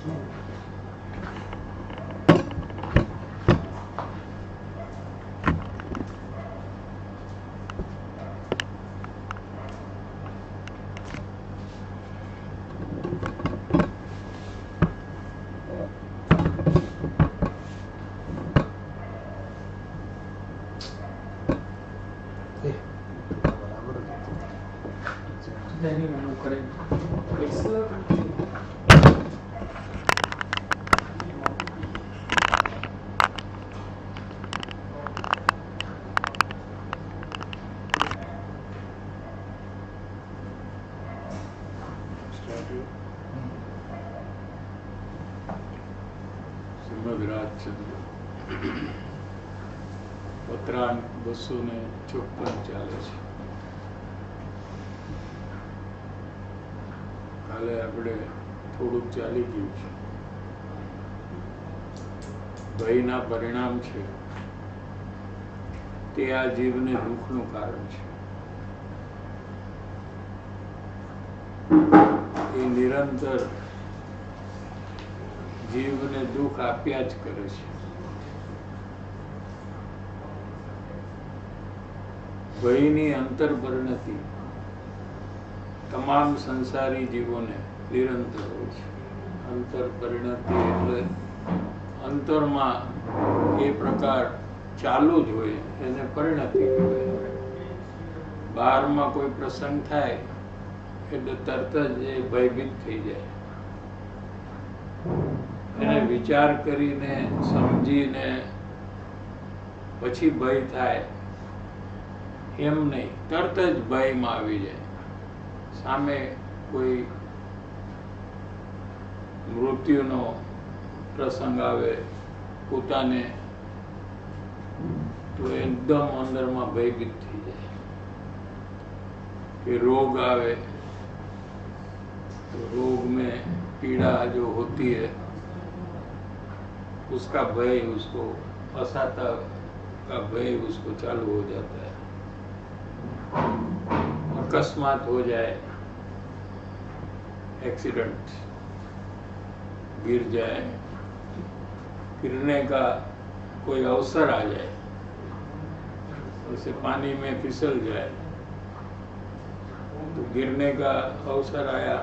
શ્રીમદ રાજચંદ્ર પત્રાંક 254 ચાલે છે. કાલે આપણે થોડુંક ચાલી ગયું છે. ભયના પરિણામ છે તે આ જીવને દુઃખનું કારણ છે. એ નિરંતર જીવને દુઃખ આપ્યા જ કરે છે. ભયની અંતર પરિણતિ તમામ સંસારી જીવોને નિરંતર હોય છે. અંતર પરિણતિ એટલે અંતરમાં એ પ્રકાર ચાલુ જ હોય, એને પરિણતિ કહેવાય. બહારમાં કોઈ પ્રસંગ થાય એટલે તરત જ એ ભયભીત થઈ જાય. એને વિચાર કરીને સમજીને પછી ભય થાય એમ નહીં, તરત જ ભયમાં આવી જાય. સામે કોઈ મૃત્યુનો પ્રસંગ આવે પોતાને તો એકદમ અંદરમાં ભયભીત થઈ જાય. कि रोग आवे तो रोग में पीड़ा जो होती है उसका भय, उसको असाता का भय उसको चालू हो जाता है. अकस्मात हो जाए, एक्सीडेंट, गिर जाए, गिरने का कोई अवसर आ जाए, जैसे पानी में फिसल जाए तो गिरने का अवसर आया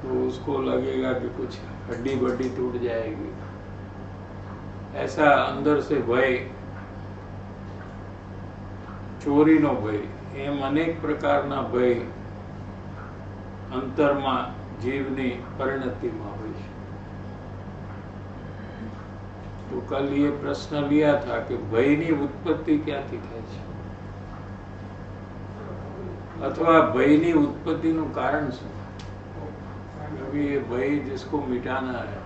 तो उसको लगेगा कि कुछ हड्डी बड्डी टूट जाएगी. ऐसा अंदर से भय, ચોરીનો ભય, એમ અનેક પ્રકારના ભય અંતરમાં જીવની પરિણતિમાં હોય છે. तो कल ये प्रश्न लिया था कि भयनी उत्पत्ति क्याथी थाय छे अथवा भयनी उत्पत्तिનું કારણ શું? अभी ये भय जिसको मिटाना है,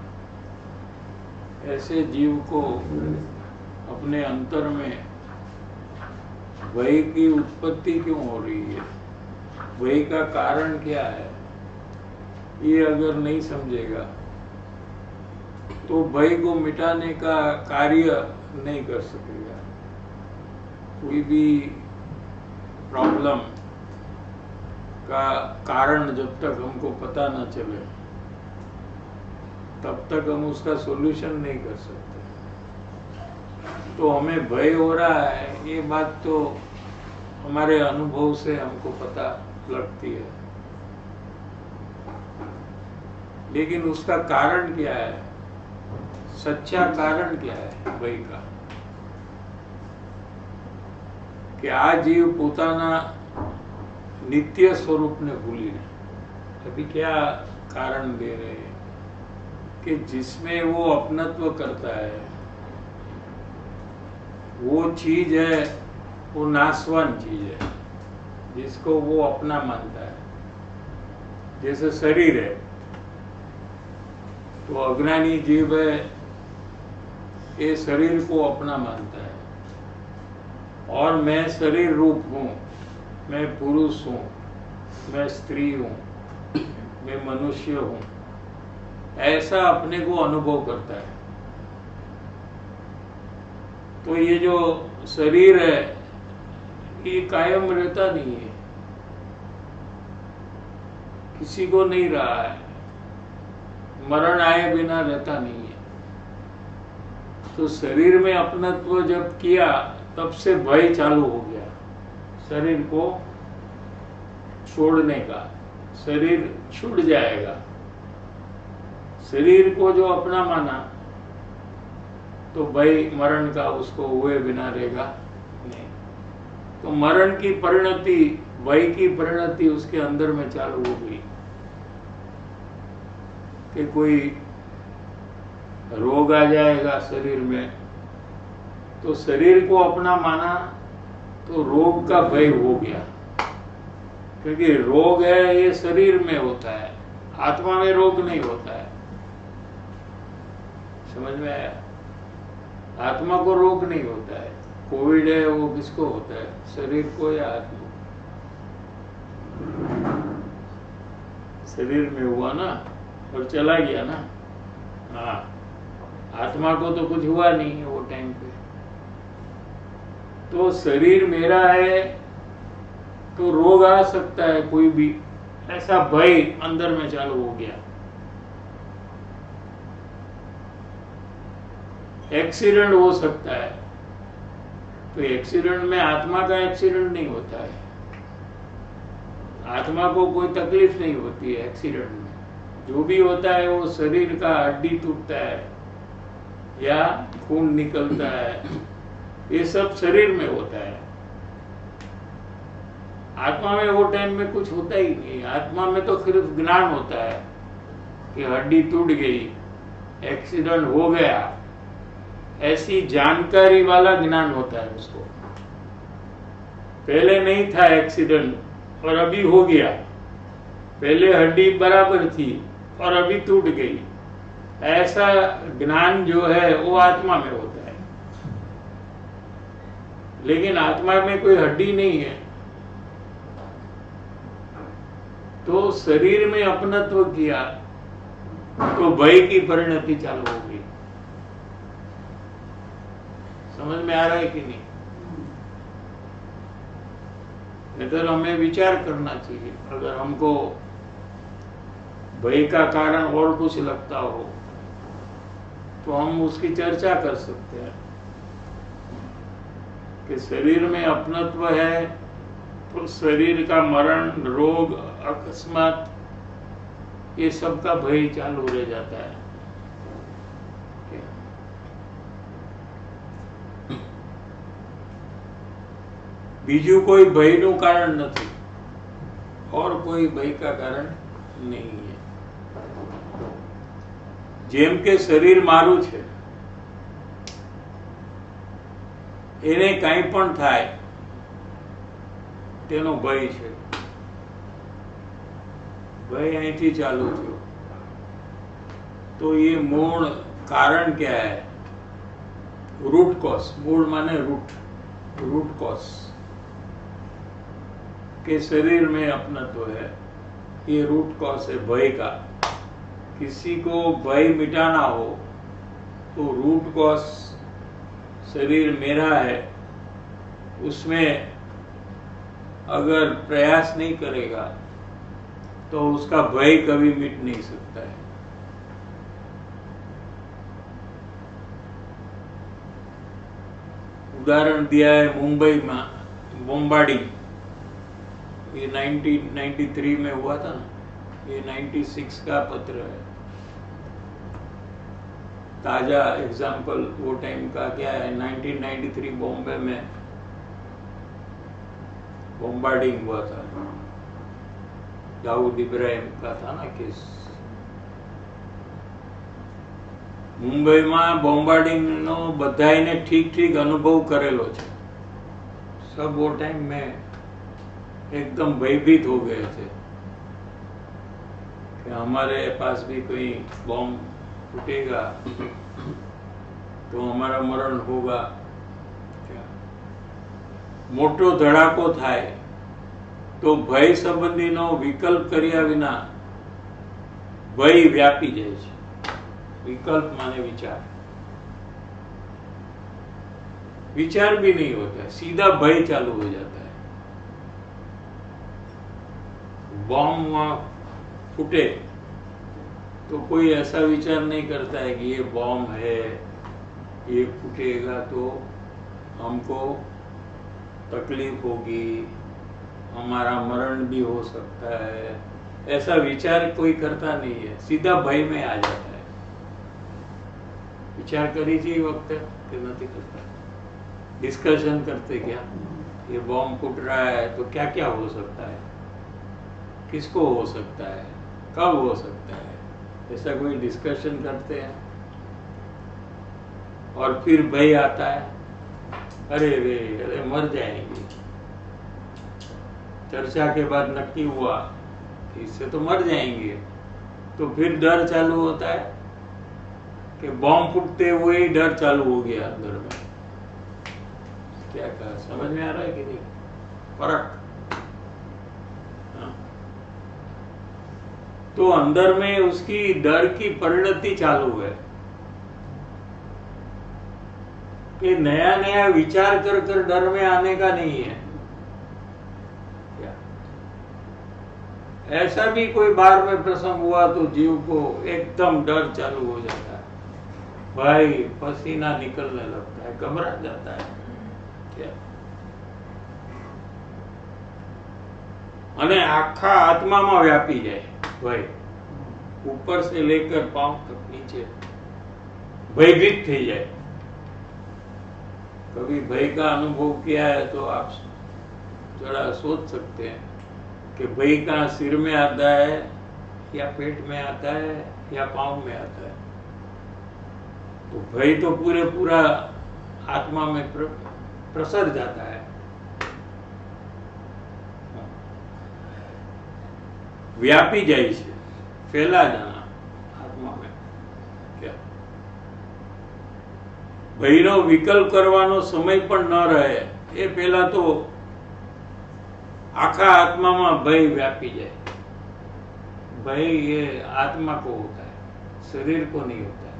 ऐसे जीव को अपने अंतर में भय की उत्पत्ति क्यों हो रही है, भय का कारण क्या है, ये अगर नहीं समझेगा तो भय को मिटाने का कार्य नहीं कर सकेगा. कोई भी प्रॉब्लम का कारण जब तक हमको पता न चले तब तक हम उसका सॉल्यूशन नहीं कर सकते. तो हमें भय हो रहा है ये बात तो हमारे अनुभव से हमको पता लगती है, लेकिन उसका कारण क्या है, सच्चा कारण क्या है भय का? कि आ जीव पोताना नित्य स्वरूप ने भूली नहीं. अभी क्या कारण दे रहे हैं कि जिसमें वो अपनत्व करता है, वो चीज है, वो नाशवान चीज है जिसको वो अपना मानता है. जैसे शरीर है तो अज्ञानी जीव है, ये शरीर को अपना मानता है और मैं शरीर रूप हूँ, मैं पुरुष हूँ, मैं स्त्री हूँ, मैं मनुष्य हूँ, ऐसा अपने को अनुभव करता है. तो ये जो शरीर है ये कायम रहता नहीं है, किसी को नहीं रहा है. मरण आए बिना रहता नहीं है। तो शरीर में अपनत्व जब किया तब से भय चालू हो गया शरीर को छोड़ने का। शरीर छूट जाएगा। शरीर को जो अपना माना तो भय मरण का उसको हुए बिना रहेगा नहीं। तो मरण की परिणति, भय की परिणति उसके अंदर में चालू हो गई कि कोई रोग आ जाएगा शरीर में, तो शरीर को अपना माना तो रोग का भय हो गया। क्योंकि रोग है ये शरीर में होता है, आत्मा में रोग नहीं होता है। समझ में आया? आत्मा को रोग नहीं होता है। कोविड है वो किसको होता है, शरीर को या आत्मा? शरीर में हुआ ना और चला गया ना। हाँ, आत्मा को तो कुछ हुआ नहीं है वो टाइम पे। तो शरीर मेरा है तो रोग आ सकता है कोई भी, ऐसा भय अंदर में चालू हो गया। एक्सीडेंट हो सकता है, तो एक्सीडेंट में आत्मा का एक्सीडेंट नहीं होता है। आत्मा को कोई तकलीफ नहीं होती है एक्सीडेंट में। जो भी होता है वो शरीर का हड्डी टूटता है या खून निकलता है, ये सब शरीर में होता है। आत्मा में वो टाइम में कुछ होता ही नहीं। आत्मा में तो सिर्फ ज्ञान होता है कि हड्डी टूट गई, एक्सीडेंट हो गया, ऐसी जानकारी वाला ज्ञान होता है उसको। पहले नहीं था एक्सीडेंट और अभी हो गया, पहले हड्डी बराबर थी और अभी टूट गई, ऐसा ज्ञान जो है वो आत्मा में होता है। लेकिन आत्मा में कोई हड्डी नहीं है, तो शरीर में अपनत्व किया तो भय की परिणति चालू हो गई। समझ में आ रहा है कि नहीं? इधर हमें विचार करना चाहिए। अगर हमको भय का कारण और कुछ लगता हो तो हम उसकी चर्चा कर सकते हैं कि शरीर में अपनत्व है तो शरीर का मरण, रोग, अकस्मात, ये सब का भय चालू रह जाता है। बीजू कोई भयનું કારણ નથી और कोई भय का कारण नहीं है। જેમ કે શરીર મારું છે, એને કંઈ પણ થાય તેનો ભય છે। भय અહીંથી ચાલુ થયો तो ये मूल कारण क्या है? Root cause. मूल माने रूट कॉज के शरीर में अपनत्व है, ये रूट कॉज है भय का। किसी को भय मिटाना हो तो रूट कॉज शरीर मेरा है, उसमें अगर प्रयास नहीं करेगा तो उसका भय कभी मिट नहीं सकता है। उदाहरण दिया है मुंबई में बॉम्बार्डिंग, ये 1993 में हुआ था ना, ये 96 का पत्र है। ताजा एग्जाम्पल वो टाइम का क्या है, 1993 बॉम्बे में बॉम्बार्डिंग हुआ था, दाऊद इब्राहिम का था ना केस। मुंबईમાં બોમ્બાર્ડિંગનો બધાયને ઠીક અનુભવ કરેલો છે। सब वो टाइम में एकदम भयभीत हो गए थे कि हमारे पास भी कोई बॉम्ब फूटेगा तो हमारा मरण होगा। क्या मोटो धड़ाको थाय तो भय संबंधीનો વિકલ્પ કર્યા વિના ભય વ્યાપી જાય છે। विकल्प माने विचार, विचार भी नहीं होता है, सीधा भय चालू हो जाता है। बॉम्ब वहां फूटे तो कोई ऐसा विचार नहीं करता है कि ये बॉम्ब है, ये फूटेगा तो हमको तकलीफ होगी, हमारा मरण भी हो सकता है, ऐसा विचार कोई करता नहीं है, सीधा भय में आ जाता है। विचार करी जी वक्त कि नहीं करता, डिस्कशन करते क्या, ये बॉम्ब फूट रहा है तो क्या क्या हो सकता है, किसको हो सकता है, कब हो सकता है, ऐसा कोई डिस्कशन करते हैं। और फिर भय आता है, अरे रे अरे मर जाएंगे। चर्चा के बाद नक्की हुआ कि इससे तो मर जाएंगे, तो फिर डर चालू होता है कि बॉम्ब फूटते हुए ही डर चालू हो गया अंदर में। क्या कहा, समझ में आ रहा है कि नहीं फर्क? हाँ। तो अंदर में उसकी डर की परिणति चालू है कि नया नया विचार कर कर डर में आने का नहीं है। क्या ऐसा भी कोई बार में प्रसंग हुआ तो जीव को एकदम डर चालू हो जाता है, भाई पसीना निकलने लगता है, घबरा जाता है। क्या અને આખા આત્મામાં વ્યાપી જાય ભય, ऊपर से लेकर पांव तक नीचे भयभीत થઈ જાય। कभी भय का अनुभव किया है तो आप जरा सोच सकते हैं कि भय कहाँ सिर में आता है या पेट में आता है या पांव में आता है। तो भय तो पूरा आत्मा में प्रसर जाता है, व्यापी जाए છે, फैला जाना आत्मा में। क्या ભયનો વિકલ્પ કરવાનો સમય પણ ન રહે એ પહેલા તો આખા આત્મામાં ભય વ્યાપી જાય। भय ये आत्मा को होता है, शरीर को नहीं होता है।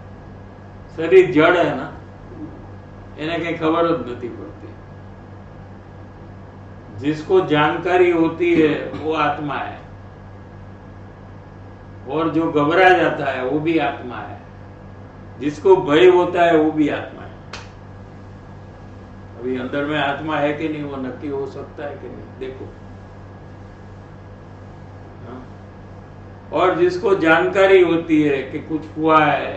शरीर जड़ है ना, इन्हें कहीं खबर नहीं पड़ती। जिसको जानकारी होती है वो आत्मा है, और जो घबरा जाता है वो भी आत्मा है, जिसको भय होता है वो भी आत्मा है। अभी अंदर में आत्मा है कि नहीं वो नक्की हो सकता है कि नहीं, देखो। हाँ? और जिसको जानकारी होती है कि कुछ हुआ है,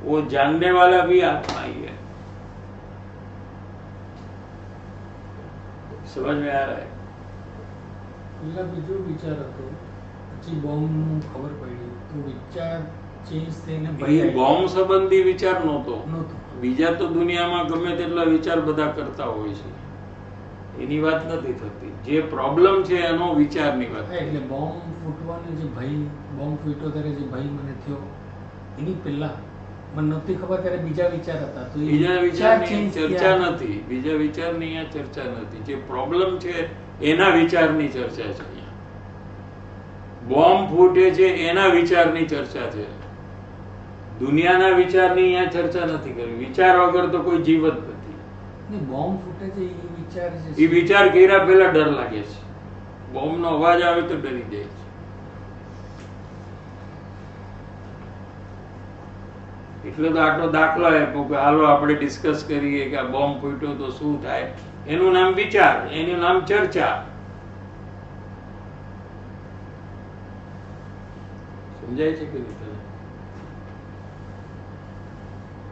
वो जानने वाला भी आत्मा ही है। समझ में आ रहा है? બીજો વિચાર હતો, પછી બોમ્બનું ખબર પડી તો વિચાર ચેન્જ થઈને ભય બોમ્બ સંબંધી વિચાર નહોતો। નહોતો। બીજા તો દુનિયામાં ગમે તેટલા વિચાર બધા કરતા હોય છે, એની વાત નથી થતી। જે પ્રોબ્લેમ છે એનો વિચારની વાત। એટલે બોમ્બ ફૂટવાનો જે ભય, બોમ્બ ફૂટ્યો ત્યારે જે ભય મને થયો એની પહેલા મને નહોતી ખબર ત્યારે બીજા વિચાર હતા, તો બીજા વિચારની ચર્ચા નથી, બીજા વિચારની અહીંયા ચર્ચા નથી। જે પ્રોબ્લેમ છે એના વિચારની ચર્ચા છે અહીંયા। બોમ્બ ફૂટે છે એના વિચારની ચર્ચા છે, દુનિયાના વિચારની અહીંયા ચર્ચા નથી કરવી। વિચાર વગર તો કોઈ જીવત નથી। બોમ્બ ફૂટે છે એ વિચાર છે, એ વિચાર કર્યા પહેલા ડર લાગે છે। બોમ્બનો અવાજ આવે તો ડરી જાય છે। એટલે તો આટલો દાખલો આપ્યો કે હાલો આપણે ડિસ્કસ કરીએ કે આ બોમ્બ ફૂટ્યો તો શું થાય। એનું નામ વિચાર, એનું નામ ચર્ચા। समझाए कि नहीं तने?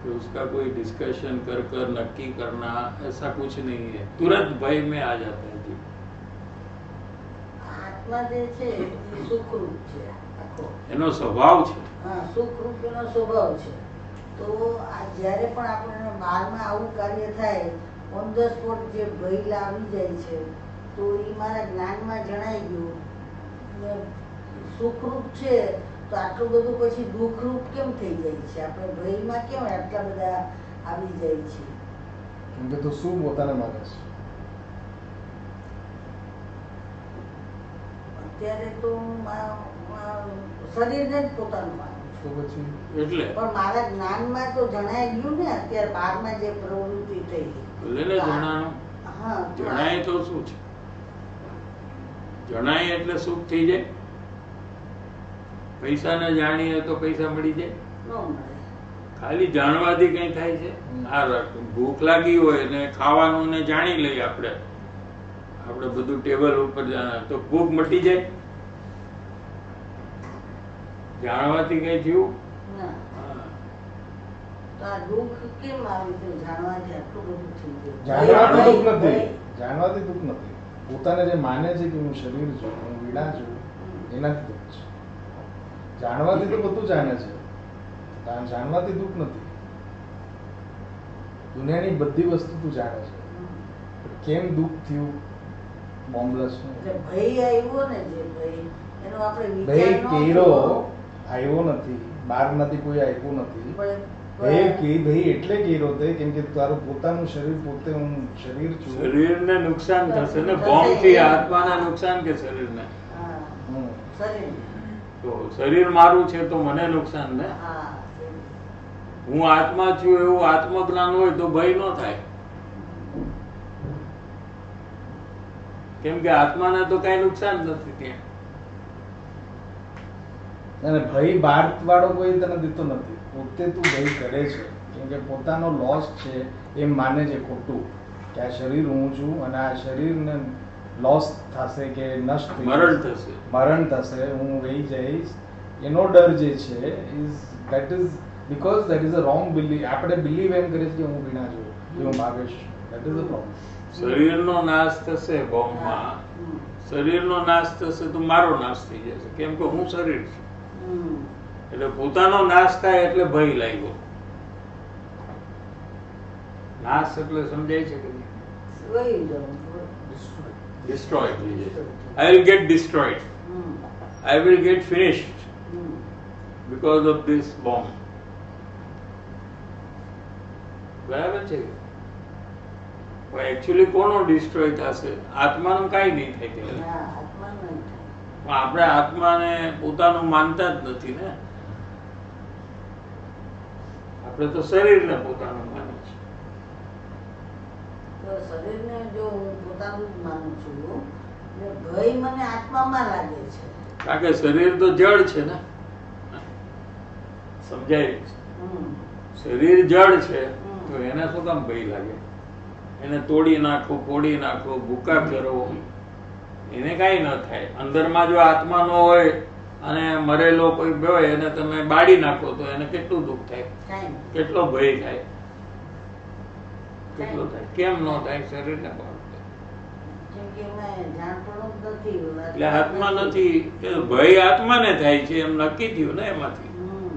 कि उसका कोई डिस्कशन कर कर नक्की करना ऐसा कुछ नहीं है, तुरंत भय में आ जाता है जी। આત્મા જે છે એ સુખરૂપ છે, આખો એનો સ્વભાવ છે। હા, સુખરૂપ એનો સ્વભાવ છે। તો આ જ્યારે પણ આપણને બહારમાં આવું કાર્ય થાય, ઓન ધ સ્પોટ જે ભય આવી જાય છે, તો એ મારા જ્ઞાનમાં જણાઈ ગયું ને સુખરૂપ છે, તો આટલું બધું પછી દુઃખરૂપ કેમ થઈ જાય છે? આપણે ભયમાં કેમ આટલા બધા આવી જાય છે? કેમ કે તો શું પોતાને માને છે? અત્યારે તો હું શરીરને જ પોતાનું માનું છું। તો પછી એટલે પણ મારા જ્ઞાનમાં તો જણાઈ ગયું ને, અત્યારે બહારમાં જે પ્રવૃત્તિ થઈ ભલે ને જણાનું, હા, જણાય તો શું છે? જણાય એટલે સુખ થઈ જાય? પૈસાને જાણીએ તો પૈસા મળી જાય? ન મળે. ખાલી જાણવાથી કઈ થાય છે? ભૂખ લાગી હોય ને ખાવાનું ને જાણી લઈએ આપણે બધું ટેબલ ઉપર તો ભૂખ મટી જાય? જાણવાથી કઈ થયું? ના. તો આ દુઃખ કેમ આવ્યું છે? જાણવાથી આટલું બધું થઈ ગયું. જાણવાથી દુઃખ નથી. ભય. જાણવાથી દુઃખ નથી. પોતાને જે માને છે કે હું શરીર છું, હું વીણા છું, એનાથી દુઃખ છે. જાણવાથી તો બધું જાણે છે. જાણવાથી દુઃખ નથી. દુનિયાની બધી વસ્તુ તું જાણે છે. કેમ દુઃખ થયું? બોમ્બલેસ એટલે ભય આવ્યો ને, જે ભય એનો આપણે ભય વિચાર ન કેરો કર્યો. આવ્યો નથી, બહારમાંથી કોઈ આપ્યું નથી. પણ- ભય એટલે કેરો તે કેમ કે તારું પોતાનું શરીર પોતે હું શરીર છું. શરીરને નુકસાન થશે ને બોમ્બથી? આત્માને નુકસાન કે શરીરને? હા, હમ. શરીર. તો શરીર મારું છે તો મને નુકસાન ને? હા, હું આત્મા છું એવું આત્મજ્ઞાન હોય તો ભય ન થાય. કેમ કે આત્માને તો કઈ નુકસાન નથી ત્યાં. અને ભય બહાર વાળો કોઈ તને દીતો નથી. પોતે તું ભય કરે છે કેમ કે પોતાનો લોસ છે એમ માને છે ખોટું કે આ શરીર હું છું અને આ શરીરને લોસ થશે કે નષ્ટ થઈ મરણ જશે. થશે. મરણ થશે, હું રહી જઈશ, એનો ડર જે છે that is because that is a wrong belief. આપણે બિલીવ એમ કરીએ છીએ કે હું વીણા છું, કે હું ભાવેશ છું. that is the problem. શરીરનો નાશ થશે બોમ્બમાં. હમ. શરીરનો નાશ થશે તો મારો નાશ થઈ જશે કેમ કે હું શરીર છું. હમ. એટલે પોતાનો નાશ થાય એટલે ભય લાગ્યો. નાશ એટલે સમજાય છે કે નહીં? વહી જવું. ડિસ્ટ્રોય થઈ જાય. I will get destroyed. Hmm. I will get finished hmm. because of this bomb. બરાબર છે? પણ એકચ્યુઅલી કોનો ડિસ્ટ્રોય થશે? આત્માનું કાંઈ નહીં થાય ત્યારે. ના, આત્મા નહીં થાય. પણ આપણે આત્માને પોતાનું માનતા જ નથી ને. આપણે તો શરીરને પોતાનું માનીએ છીએ. તો શરીરને જો હું પોતાનું જ માનું છું ને ભય મને આત્મામાં લાગે છે. કારણ કે શરીર તો જળ છે ને. સમજાય? હમ. શરીર જળ છે તો એને શું કામ ભય લાગે? એને તોડી નાખો, ફોડી નાખો, ભૂકા કરો, એને કાંઈ ન થાય. અંદરમાં જો આત્મા ન હોય અને મરેલો કોઈ હોય એને તમે બાળી નાખો તો એને કેટલું દુઃખ થાય, કાંઈ નહીં. કેટલો ભય થાય, કેટલો થાય? કેમ ન થાય? શરીરને બાળો. કેમ કે એમાં જાણપણું જ નથી. એટલે આત્મા નથી કે ભય આત્માને થાય છે એમ નક્કી થયું ને એમાંથી. હમ.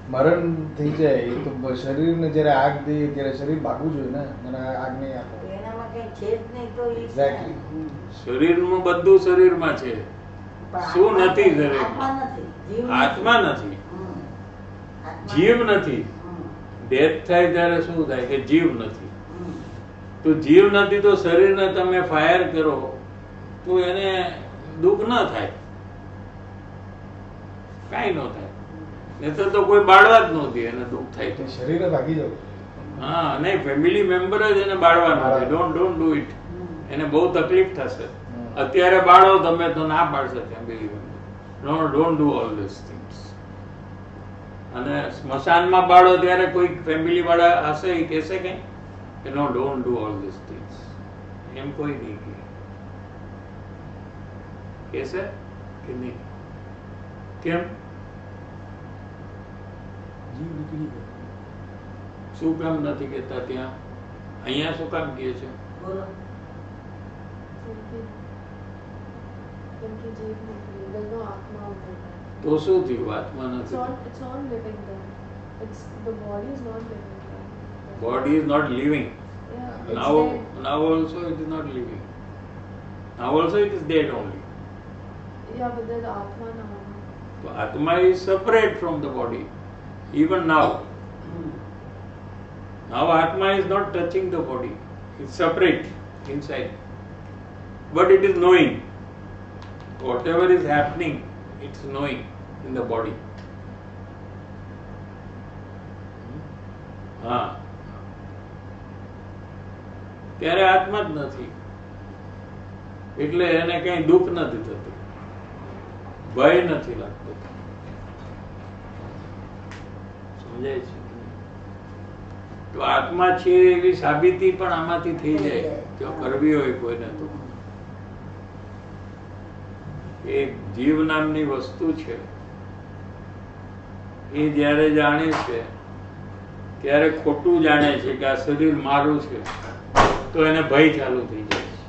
મરણ થઈ જાય તો શરીરને જ્યારે આગ દે ત્યારે શરીર ભાગવું જોઈએ ને, મને આગ નહીં આપો. તો એનામાં કઈ છે જ નહીં તો એ Exactly. હમ. શરીરનું બધું શરીરમાં છે. પણ શું આત્મા- નથી શરીરમાં? આત્મા નથી. જીવ નથી. આત્મા નથી, હમ. આત્મા જીવ નથી. હમ. ડેથ થાય ત્યારે શું થાય કે જીવ નથી. હમ. તો જીવ નથી તો શરીરને તમે ફાયર કરો તો એને દુઃખ ન થાય, કાંઈ ન થાય. નહીંતર તો કોઈ બાળવા જ નહોતી એને દુઃખ થાય તો. એટલે શરીરે ભાગી જવું. હા, નહીં, ફેમિલી મેમ્બર જ એને બાળવાનો છે. Don't do it. હમ. એને બહુ તકલીફ થશે. હમ. અત્યારે બાળો તમે તો ના પાડશે family member. No, don't do all this things. અને સ્મશાનમાં બાળો ત્યારે કોઈ ફેમિલી વાળા હશે એ કહેશે કઈ કે no, don't do all this things? એમ કોઈ નહીં કહે. કહેશે કે નહીં? કેમ? જીવ નીકળી ગયો. શું કામ નથી કહેતા ત્યાં? અહીંયા શું કામ કહે છે? બોલો. उनकी जीव निकली, there's no आत्मा over there. તો શું થયું? આત્મા It's નથી. not living there. It's the body is not living there. Body is not living. Yeah, it's Now dead. also it is not living. Now also it is dead only. Yeah, but there's Atma now. So Atma is separate from the body. Even now. Hmm. Now Atma is not touching the body. It's separate inside. But it is knowing. Whatever is happening, it's knowing in the body. હા, ત્યારે આત્મા જ નથી એટલે એને કઈ દુઃખ નથી થતું, ભય નથી લાગતું. સમજાય છે? તો આત્મા છે એવી સાબિતી પણ આમાંથી થઈ જાય જો કરવી હોય કોઈને તો. એક જીવ નામની વસ્તુ છે એ જ્યારે જાણે છે ત્યારે ખોટું જાણે છે કે આ શરીર મારું છે, તો એને ભય ચાલુ થઈ જાય છે.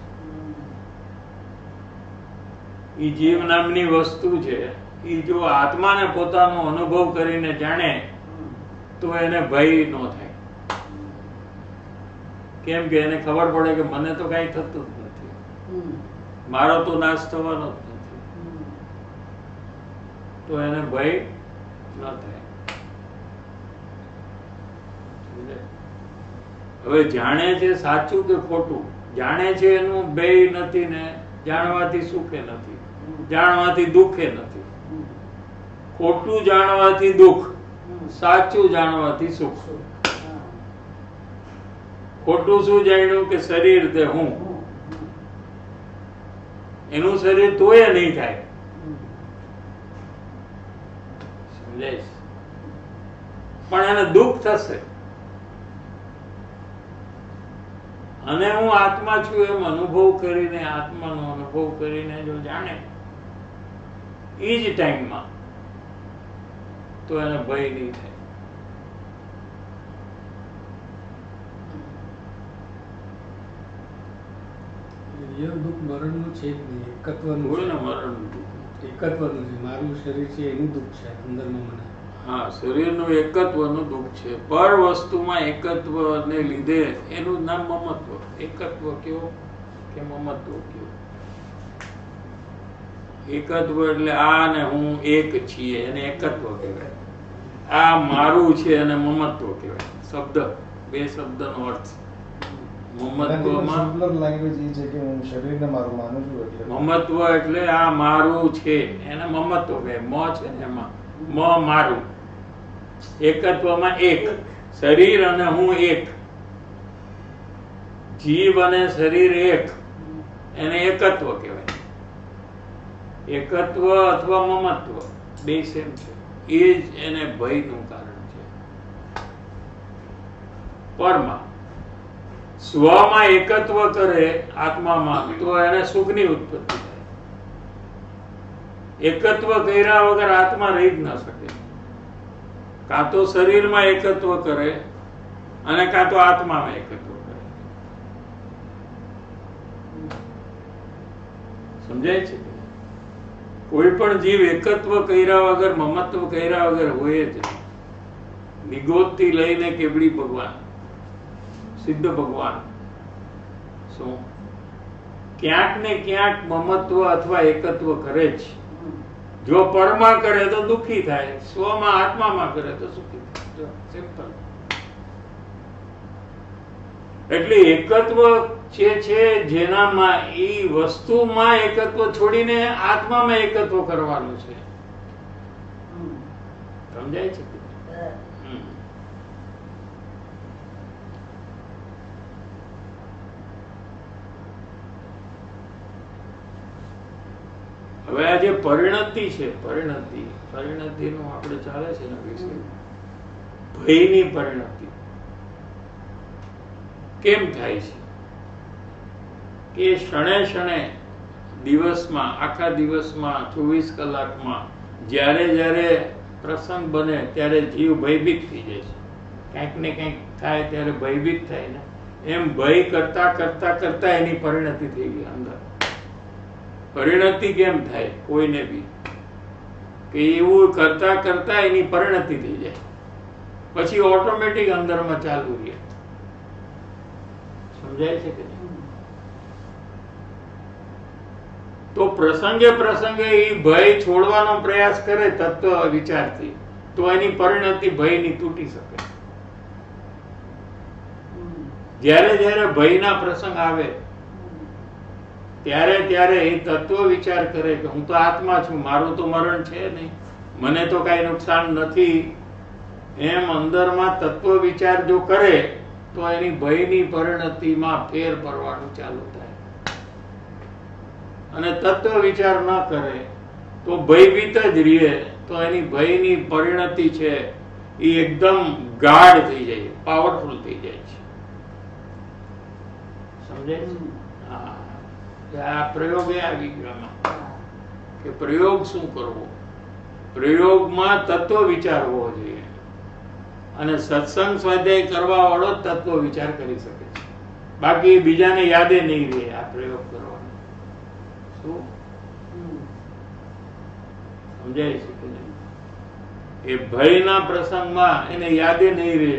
એ જીવ નામની વસ્તુ છે એ જો આત્માને પોતાનો અનુભવ કરીને જાણે તો એને ભય ન થાય. કેમ કે એને ખબર પડે કે મને તો કઈ થતું જ નથી, મારો તો નાશ થવાનો જ નથી, તો એને ભય ન થાય. હવે જાણે છે સાચું કે ખોટું, જાણે છે એનું ભય નથી ને જાણવાથી સુખે નથી, જાણવાથી દુઃખે નથી. ખોટું જાણવાથી દુઃખ, સાચું જાણવાથી સુખ. ખોટું શું જાણ્યું કે શરીર તે હું, એનું શરીર તોય નહીં થાય. સમજાય છે? પણ એને દુઃખ થશે. અને હું આત્મા છું એમ અનુભવ કરીને, આત્માનો અનુભવ કરીને જો જાણે એ જ ટાઈમમાં, તો એને ભય નહીં થાય. રિયલ દુઃખ મરણનું છે જ નહીં, એકત્વનું હોય ને છે. મરણનું દુઃખ. એકત્વનું છે. મારું શરીર છે એનું દુઃખ છે અંદરમાં મને. હા, શરીરનું એકત્વનું દુઃખ છે. પર વસ્તુમાં એકત્વને લીધે એનું નામ મમત્વ. એકત્વ કયો કે મમત્વ કયો? એકત્વ એટલે આ ને હું એક છીએ એને એકત્વ કહેવાય. આ મારું છે અને મમત્વ કહેવાય. શબ્દ, બે શબ્દનો અર્થ. મમત્વમાં લેંગ્વેજ એ છે કે હું શરીરને મારું માનું છું એટલે મમત્વ એટલે આ મારું છે એને મમત્વ કહે. મ છે ને એમાં મ મારું. એકત્વમાં એક, શરીર અને હું એક, જીવ અને શરીર એક, એને એકત્વ કહેવાય. એકત્વ અથવા મમત્વ બે સેમ છે. એ જ એને ભયનું કારણ છે. પરમાં સ્વમાં એકત્વ કરે આત્મામાં તો એને સુખની ઉત્પત્તિ થાય. એકત્વ કર્યા વગર આત્મા રહી જ ન શકે. કાં તો શરીરમાં એકત્વ કરે અને કાં તો આત્મામાં એકત્વ કરે. સમજાય છે? કોઈ પણ જીવ એકત્વ કર્યા વગર, મમત્વ કર્યા વગર હોય જ નહીં. નિગોદથી લઈને કેવડી ભગવાન, સિદ્ધ ભગવાન, શું ક્યાંક ને ક્યાંક મમત્વ અથવા એકત્વ કરે જ. જો પરમાં કરે તો દુઃખી થાય, સ્વમાં આત્મામાં કરે તો સુખી થાય. સિમ્પલ. એટલે એકત્વ છે જેનામાં એ વસ્તુમાં એકત્વ છોડીને આત્મામાં એકત્વ કરવાનું છે. સમજાય છે? હવે આ જે પરિણતિ છે, પરિણતિનું આપણે ચાલે છે ને વિષય, ભયની પરિણતિ કેમ થાય છે કે ક્ષણે ક્ષણે દિવસમાં, આખા દિવસમાં 24 કલાકમાં જ્યારે જ્યારે પ્રસંગ બને ત્યારે જીવ ભયભીત થઈ જાય છે. કંઈક ને કંઈક થાય ત્યારે ભયભીત થાય ને, એમ ભય કરતા કરતા કરતા એની પરિણતિ થઈ ગઈ અંદર. પરિણતિ કેમ થાય કોઈને બી કે એવું કરતા કરતા એની પરિણતિ થઈ જાય, પછી ઓટોમેટિક અંદરમાં ચાલુ રહે. સમજાય છે કે નહીં? તો પ્રસંગે પ્રસંગે એ ભય છોડવાનો પ્રયાસ કરે તત્વ વિચારથી, તો એની પરિણતિ ભયની તૂટી શકે. જ્યારે જ્યારે ભયના પ્રસંગ આવે ત્યારે ત્યારે એ તત્વ વિચાર કરે કે હું તો આત્મા છું, મારું તો મરણ છે નહીં, મને તો કઈ નુકસાન નથી, એમ અંદરમાં તત્વ વિચાર જો કરે તો એની ભયની પરિણતિમાં ફેર પડવાનું ચાલુ થાય. અને તત્વ વિચાર ન કરે તો ભયભીત જ રહે, તો એની ભયની પરિણતિ છે એ એકદમ ગાઢ થઈ જાય, પાવરફુલ થઈ જાય છે. સમજાય છે? હા, આ પ્રયોગ એ આવી ગયો એમાં કે પ્રયોગ શું કરવો. પ્રયોગમાં તત્વ વિચાર હોવો જોઈએ, અને સત્સંગ સ્વાધ્યાય કરવા વાળો તત્વ વિચાર કરી શકે છે. બાકી બીજાને યાદે નહીં રહે આ પ્રયોગ કરવાનો. શું સમજાય છે કે નહીં? એ ભયના પ્રસંગમાં એને યાદે નહીં રહે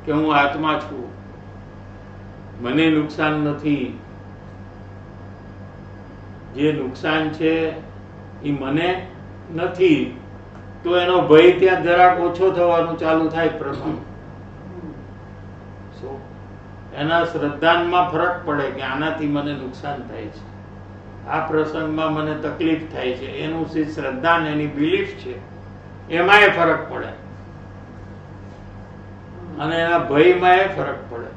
કે હું આત્મા છું, મને નુકસાન નથી, જે નુકસાન છે એ મને નથી, તો એનો ભય ત્યાં જરાક ઓછો થવાનું ચાલુ થાય. પ્રથમ શું એના શ્રદ્ધામાં ફરક પડે કે આનાથી મને નુકસાન થાય છે, આ પ્રસંગમાં મને તકલીફ થાય છે, એનું જે શ્રદ્ધા ને એની બિલીફ છે એમાં એ ફરક પડે, અને એના ભયમાં એ ફરક પડે.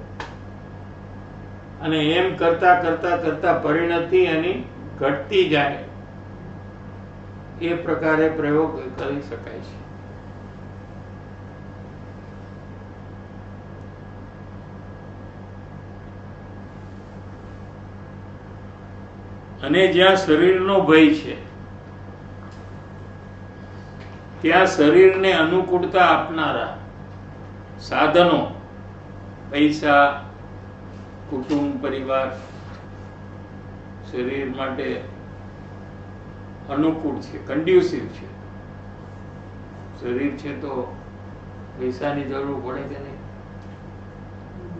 અને એમ કરતા કરતા કરતા પરિણતિ એની ઘટતી જાય. એ પ્રકારે પ્રયોગ કરી શકાય છે. અને જ્યાં શરીરનો ભય છે ત્યાં શરીરને અનુકૂળતા આપનારા સાધનો, પૈસા, કુટુંબ, પરિવાર શરીર માટે અનુકૂળ છે, કન્ડ્યુસિવ છે. શરીર છે તો પૈસાની જરૂર પડે કે નહીં?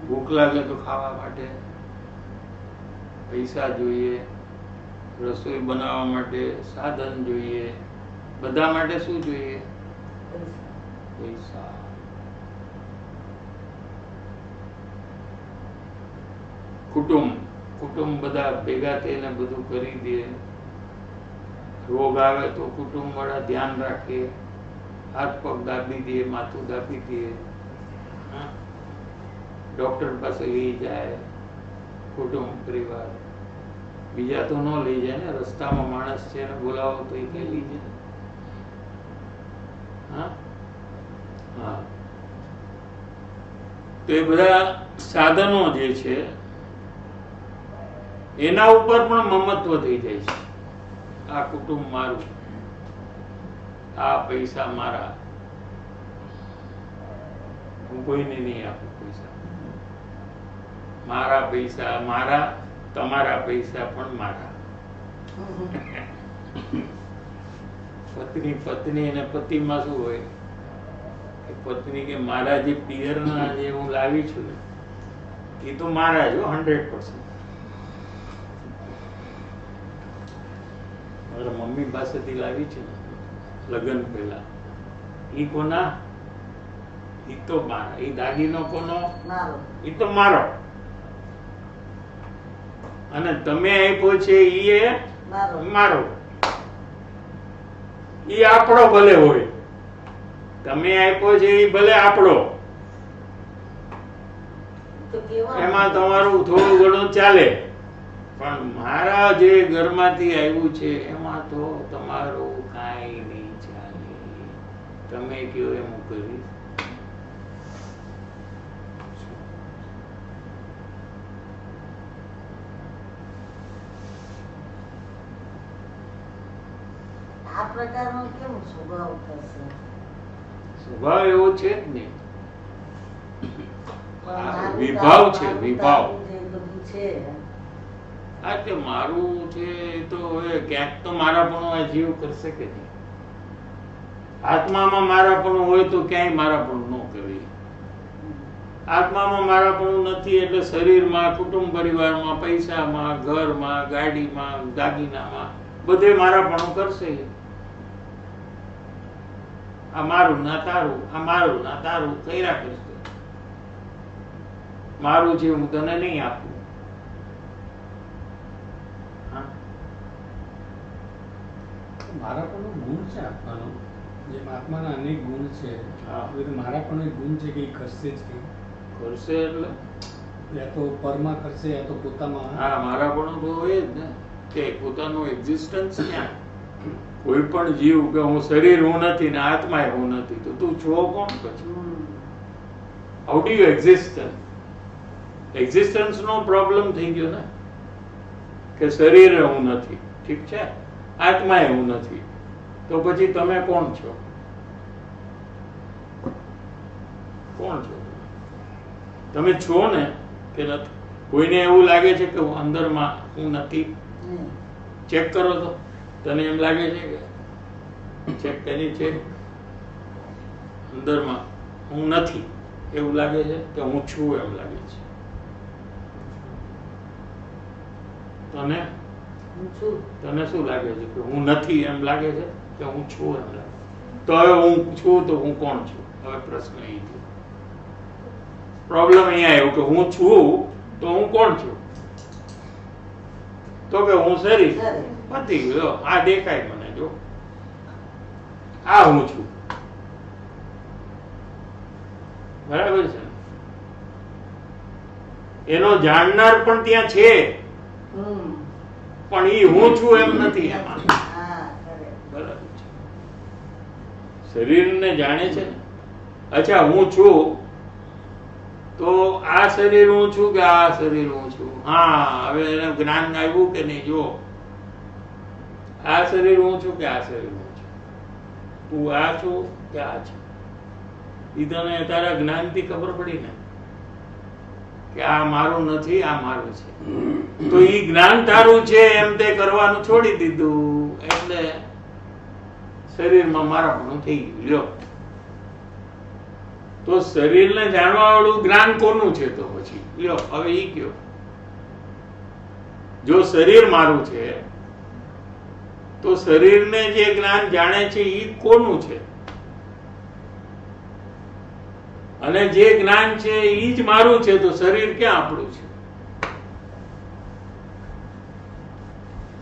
ભૂખ લાગે તો ખાવા માટે પૈસા જોઈએ, રસોઈ બનાવવા માટે સાધન જોઈએ, બધા માટે શું જોઈએ? પૈસા. કુટુંબ બધા ભેગા થઈને બધું કરી દે. રોગ આવે તો કુટુંબ વાળા ધ્યાન રાખે, હાથ પગ દાબી દે, માથું દાબી દે, ડોક્ટર પાસે લઈ જાય. કુટુંબ પરિવાર બીજા તો ન લઈ જાય ને, રસ્તામાં માણસ છે એને બોલાવો તો એ કઈ લઈ જાય? હા, તો એ બધા સાધનો જે છે એના ઉપર પણ મમત્વ થઈ જાય છે. આ કુટુંબ મારું, આ પૈસા મારા, હું કોઈને નહીં આપું પૈસા. મારા પૈસા મારા, તમારા પૈસા પણ મારા. પત્ની અને પતિમાં શું હોય? પત્ની કે મારા જે પિયરના જે હું લાવી છું ને એ તો મારા જ 100%. મારા મમ્મી પાસેથી લાવી છે લગ્ન પહેલા, ઈ કોના? ઈ તો મારા. ઈ દાગીનો કોનો? ઈ તો મારો. અને તમે આપ્યો છે ઈ એ મારો. ઈ આપણો ભલે હોય, તમે આપ્યો છે ઈ ભલે આપણો, એમાં તમારું થોડું ઘણું ચાલે, પણ મારા જે ઘરમાંથી આવ્યું છે એમાં તો તમારું કાંઈ નહીં ચાલે. તમે કયો એમ હું કરીશ. આ પ્રકારનો કેવો સ્વભાવ થશે? સ્વભાવ એવો છે જ નહીં. વિભાવ છે, વિભાવ. હા, તે મારું છે તો હવે ક્યાંક તો મારાપણું આ જીવ કરશે કે નહીં? આત્મામાં મારાપણું હોય તો ક્યાંય મારાપણું ન કરે. આત્મામાં મારાપણું નથી એટલે શરીરમાં, કુટુંબ પરિવારમાં, પૈસામાં, ઘરમાં, ગાડીમાં, દાગીનામાં બધે મારાપણું કરશે. આ મારું ના તારું, આ મારું ના તારું કર્યા કરશે. મારું છે હું તને નહીં આપું. મારા પણ ગુણ છે આત્માનો, જેમ આત્માના અનેક ગુણ છે, મારા પણ એક ગુણ છે કે એ કરશે જ કે કરશે એટલે યા તો પરમાં કરશે યા તો પોતામાં. હા, મારા પણ તો હોય જ ને કે પોતાનું એક્ઝિસ્ટન્સ ક્યાં કોઈ પણ જીવ કે હું શરીર હું નથી ને આત્મા હું નથી, તો તું છો કોણ પછી? હાઉ ડુ યુ એક્ઝિસ્ટન્સ નો પ્રોબ્લેમ થઈ ગયો ને, કે શરીર હું નથી, ઠીક છે, આત્મા હું નથી, તો પછી તમે કોણ છો? કોણ છો તમે? છો ને કે નથી? કોઈને એવું લાગે છે કે હું અંદરમાં હું નથી? ચેક કરો તો, તને એમ લાગે છે કે ચેક કરી છે અંદરમાં હું નથી એવું લાગે છે કે હું છું એમ લાગે છે? તને તને શું લાગે છે કે હું નથી એમ લાગે છે કે હું છું એમ લાગે? તો હવે હું છું તો હું કોણ છું? હવે પ્રશ્ન એ છે, પ્રોબ્લેમ અહીંયા આવ્યો કે હું છું તો હું કોણ છું? તો કે હું શરીર. પતી ગયો, આ દેખાય મને, જો આ હું છું, બરાબર છે? એનો જાણનાર પણ ત્યાં છે, પણ એ હું છું એમ નથી એમાં, બરાબર છે? શરીરને જાણે છે ને, અચ્છા હું છું તો આ શરીર હું છું કે આ શરીર હું છું? હા, હવે એને જ્ઞાન આવ્યું કે નહીં? જો આ શરીર હું છું કે આ શરીર હું છું? તું આ છું કે આ છું? એ તને તારા જ્ઞાનથી ખબર પડી ને કે આ મારું નથી, આ મારું છે. તો એ જ્ઞાન તારું છે એમ તે કરવાનું છોડી દીધું, એટલે શરીરમાં મારાપણું થઈ ગયું. લ્યો, તો શરીરને જાણવા વાળું જ્ઞાન કોનું છે? તો પછી લ્યો હવે ઈ કયો, જો શરીર મારું છે તો શરીરને જે જ્ઞાન જાણે છે ઈ કોનું છે? અને જે જ્ઞાન છે ઈ જ મારું છે, તો શરીર ક્યાં આપણું છે?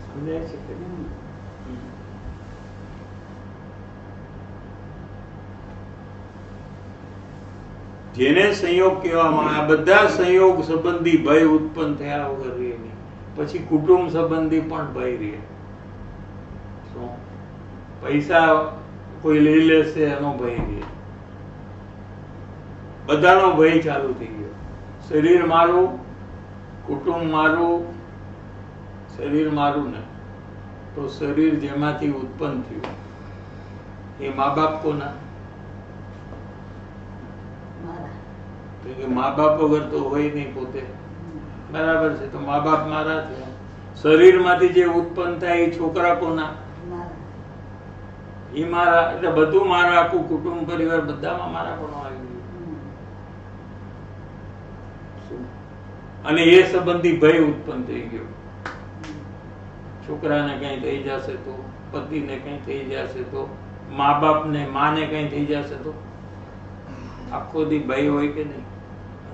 સમજાય છે કે નહીં? જેને સંયોગ કહેવામાં, આ બધા સંયોગ સંબંધી ભય ઉત્પન્ન થયા વગર રહે નહીં. પછી કુટુંબ સંબંધી પણ ભય રહે. શું? પૈસા કોઈ લઈ લેશે એનો ભય રહે, બધાનો ભય ચાલુ થઈ ગયો. શરીર મારું, કુટુંબ મારું, શરીર મારું ને, તો શરીર જેમાંથી ઉત્પન્ન થયું એ મા બાપ કોના? મા બાપ વગર તો હોય નહીં પોતે, બરાબર છે? તો મા બાપ મારા છે. શરીર માંથી જે ઉત્પન્ન થાય એ છોકરા કોના? એ મારા. એટલે બધું મારા, આખું કુટુંબ પરિવાર બધામાં મારા પણ આવી ગયું. અને એ સંબંધી ભય ઉત્પન્ન થઈ ગયો. છોકરાને કઈ થઈ જશે તો, પતિને કઈ થઈ જશે તો, મા બાપને, માને કઈ થઈ જશે તો, આખો દી ભય હોય કે નહીં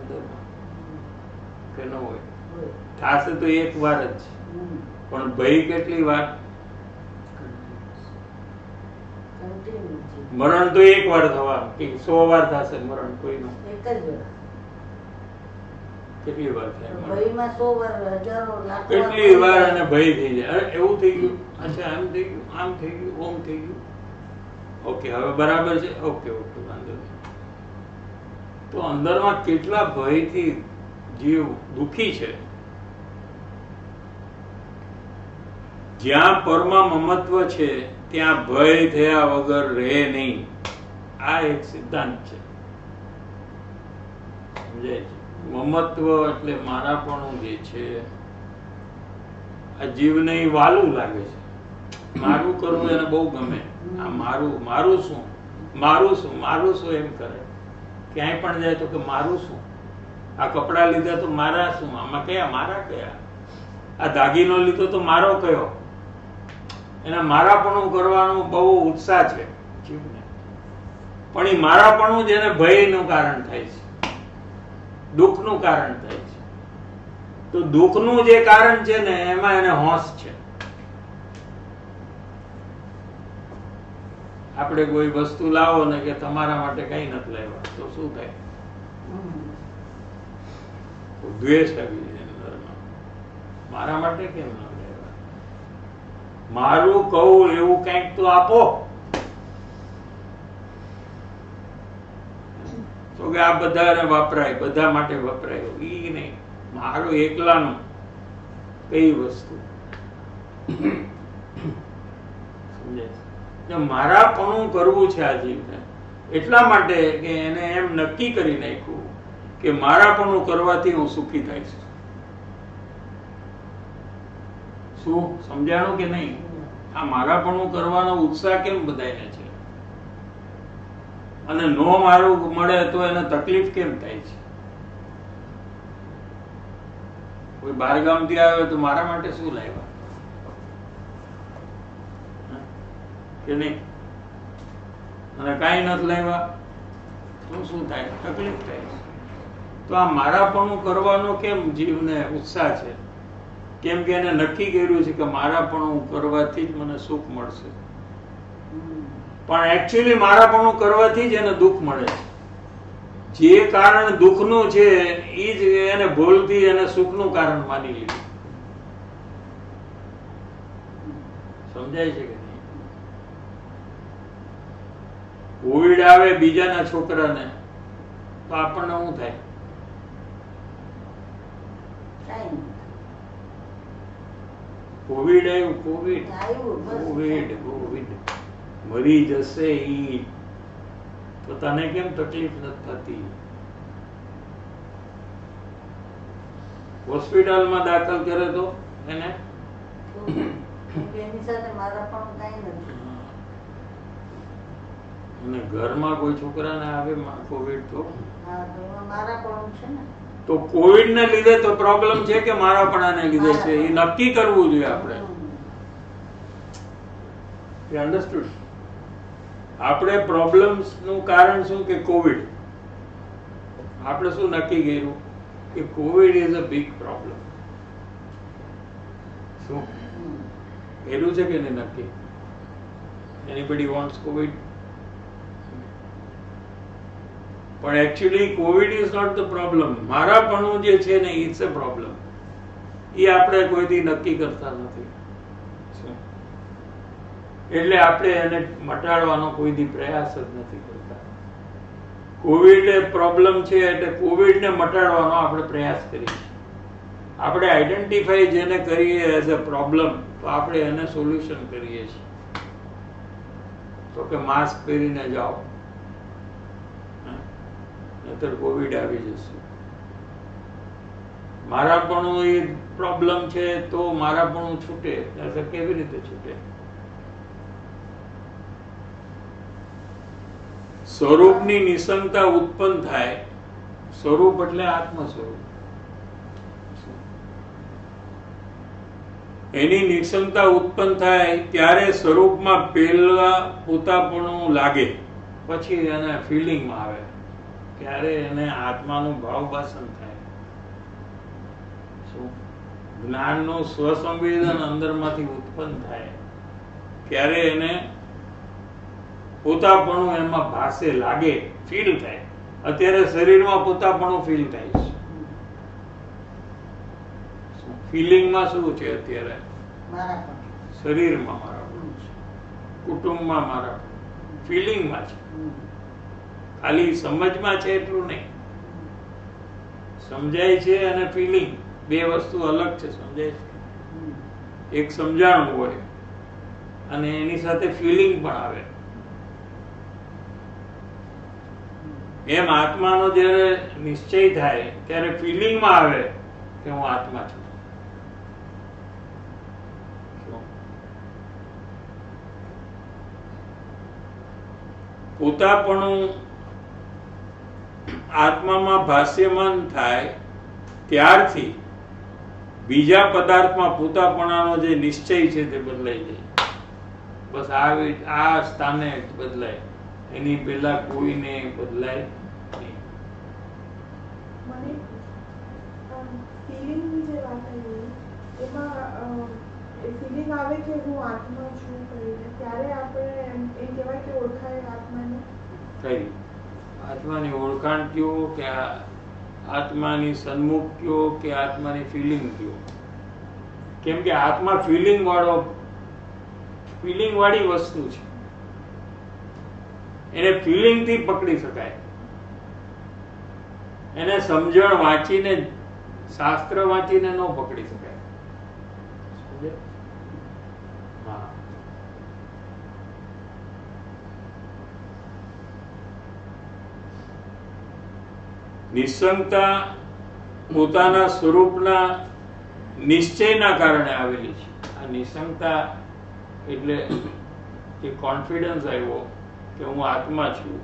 અંદરમાં? કે ન હોય? થશે તો એક વાર જ, પણ ભય કેટલી વાર? મરણ તો એક વાર થવા કે 100 વાર થશે મરણ કોઈનું? એક જ વાર. કેટલી વાર થાય? ભયમાં 100 વાર, હજારો, લાખો કેટલી વાર અને ભય થઈ જાય. અરે એવું થઈ ગયું, અચ્છા આમ થઈ ગયું, આમ થઈ ગયું, ઓમ થઈ ગયું. ઓકે, હવે બરાબર છે. ઓકે ઓકે, વાંધો નહીં. તો અંદરમાં કેટલા ભયથી જીવ દુખી છે. જ્યાં પરમા મમત્વ છે ત્યાં ભય થયા વગર રહે નહીં. આ એક સિદ્ધાંત છે, સમજાય છે? મમત્વ એટલે મારાપણું જે છે, આ જીવને ઈ વાલું લાગે છે. મારું કરવું એને બહુ ગમે. આ મારું, મારું શું, મારું શું, મારું શું એમ કરે. ક્યાંય પણ જાય તો કે મારું શું, આ કપડા લીધા તો મારા શું, આમાં કયા મારા કયા, આ દાગીનો લીધો તો મારો કયો. એના મારાપણું કરવાનું બહુ ઉત્સાહ છે જીવને. પણ એ મારાપણું જ એને ભયનું કારણ થાય છે, દુઃખનું કારણ થાય છે. તો દુઃખનું જે કારણ છે ને એમાં એને હોંશ છે. આપણે કોઈ વસ્તુ લાવો ને કે તમારા માટે કઈ નથી લાવ્યા, તો શું થાય? દ્વેષ આવી જાય અંદરમાં. મારા માટે કેમ ન લાવ્યા? મારું કહું એવું કંઈક તો આપો. તો કે આ બધાને વપરાય, બધા માટે વપરાય, ઈ નહીં, મારું એકલાનું કઈ વસ્તુ સમજાય છે? મારાપણું કરવું છે આ જીવને, એટલા માટે કે એને એમ નક્કી કરી નાખ્યું કે મારાપણું કરવાથી હું સુખી થાય છું. શું સમજાણું કે નહીં? આ મારાપણું કરવાનો ઉત્સાહ કેમ બધાને છે, અને નો મારું મળે તો એને તકલીફ કેમ થાય છે? કોઈ બહારગામથી આવે તો મારા માટે શું લાવ્યા કે નહીં, અને કાંઈ નથી લાવ્યા તો શું થાય? તકલીફ થાય છે. તો આ મારાપણું કરવાનો કેમ જીવને ઉત્સાહ છે? કેમ કે એને નક્કી કર્યું છે કે મારાપણું કરવાથી જ મને સુખ મળશે. પણ એકચ્યુઅલી મારાપણું કરવાથી જ એને દુઃખ મળે છે. જે કારણ દુઃખનું છે એ જ એને ભૂલથી એને સુખનું કારણ માની લીધું. સમજાય છે કે નહીં? કોવિડ આવે બીજાના છોકરાને તો આપણને શું થાય? કોવિડ આવ્યું, કોવિડ કોવિડ મરી જશે ઈ, તો તને કેમ તકલીફ નથી થતી? હોસ્પિટલમાં દાખલ કરે તો એને એની સાથે મારાપણું કાંઈ નથી. અને ઘરમાં કોઈ છોકરાને આવે કોવિડ તો હા, તો એમાં મારાપણું છે ને. તો કોવિડ ને લીધે તો પ્રોબ્લેમ છે કે મારાપણાને લીધે છે, એ નક્કી કરવું જોઈએ આપણે. અન્ડરસ્ટુડ? આપણે પ્રોબ્લેમ્સ નું કારણ શું કે કોવિડ. આપણે શું નક્કી કર્યું કે Covid is a big problem. શું કર્યું છે કે નહીં નક્કી? Anybody wants Covid? પણ actually Covid is not the problem. મારાપણું જે છે ને ઇટ્સ અ પ્રોબ્લેમ. એ આપણે કોઈથી નક્કી કરતા નથી. એટલે આપણે એને મટાડવાનો કોઈથી પ્રયાસ જ નથી કરતા. કોવિડ પ્રોબ્લેમ છે એટલે કોવિડને મટાડવાનો આપણે પ્રયાસ કરીએ. આપણે આઈડેન્ટિફાઈ જેને કરીએ એઝ અ પ્રોબ્લેમ, તો આપણે એને સોલ્યુશન કરીએ છીએ. તો કે માસ્ક પહેરીને જાઓ, નહીતર કોવિડ આવી જશે. મારાપણું એ પ્રોબ્લેમ છે તો મારાપણું છૂટે, કેવી રીતે છૂટે? સ્વરૂપની નિસંગતા ઉત્પન્ન થાય. સ્વરૂપ એટલે આત્મ સ્વરૂપ. એની નિસંગતા ઉત્પન્ન થાય ત્યારે સ્વરૂપમાં પહેલા પોતાપણું લાગે, પછી એને ફિલિંગમાં આવે, ત્યારે એને આત્માનું ભાવભાષણ થાય. શું? જ્ઞાનનું સ્વસંવેદન અંદરમાંથી ઉત્પન્ન થાય ત્યારે એને પોતાપણું એમાં ભાસે, લાગે, ફીલ થાય. અત્યારે શરીરમાં પોતાપણું ફીલ થાય છે. ફિલિંગમાં શું છે? અત્યારે શરીરમાં મારાપણું છે, કુટુંબમાં મારાપણું, ફિલિંગમાં છે. ખાલી સમજમાં છે એટલું નહીં. સમજાય છે અને ફિલિંગ બે વસ્તુ અલગ છે. સમજાય છે? એક સમજાણું હોય અને એની સાથે ફિલિંગ પણ આવે. એમ આત્માનો જ્યારે નિશ્ચય થાય ત્યારે ફિલિંગમાં આવે કે હું આત્મા છું. પોતાપણું આત્મામાં ભાષ્યમાન થાય ત્યારથી બીજા પદાર્થમાં પોતાપણાનો જે નિશ્ચય છે તે બદલાઈ જાય. બસ આ સ્થાને બદલાય, એની પહેલા કોઈને બદલાય નહીં. મને ફિલિંગની જે વાત આવી એમાં ફિલિંગ આવે કે હું આત્મા છું કરીને, ત્યારે આપણે એમ કહેવાય કે ઓળખાય આત્માને. કઈ આત્માની ઓળખાણ કયો કે આત્માની સન્મુખ કયો કે આત્માની ફિલિંગ કયો? કેમ કે આત્મા ફિલિંગ વાળો ફિલિંગ વાળી વસ્તુ છે, એને ફિલિંગ થી પકડી શકાય. એને સમજણ વાંચીને, શાસ્ત્ર વાંચીને ન પકડી શકાય. હા, નિસંગતા પોતાના સ્વરૂપના નિશ્ચયના કારણે આવેલી છે. આ નિસંગતા એટલે જે કોન્ફિડન્સ આવ્યો કે હું આત્મા છું,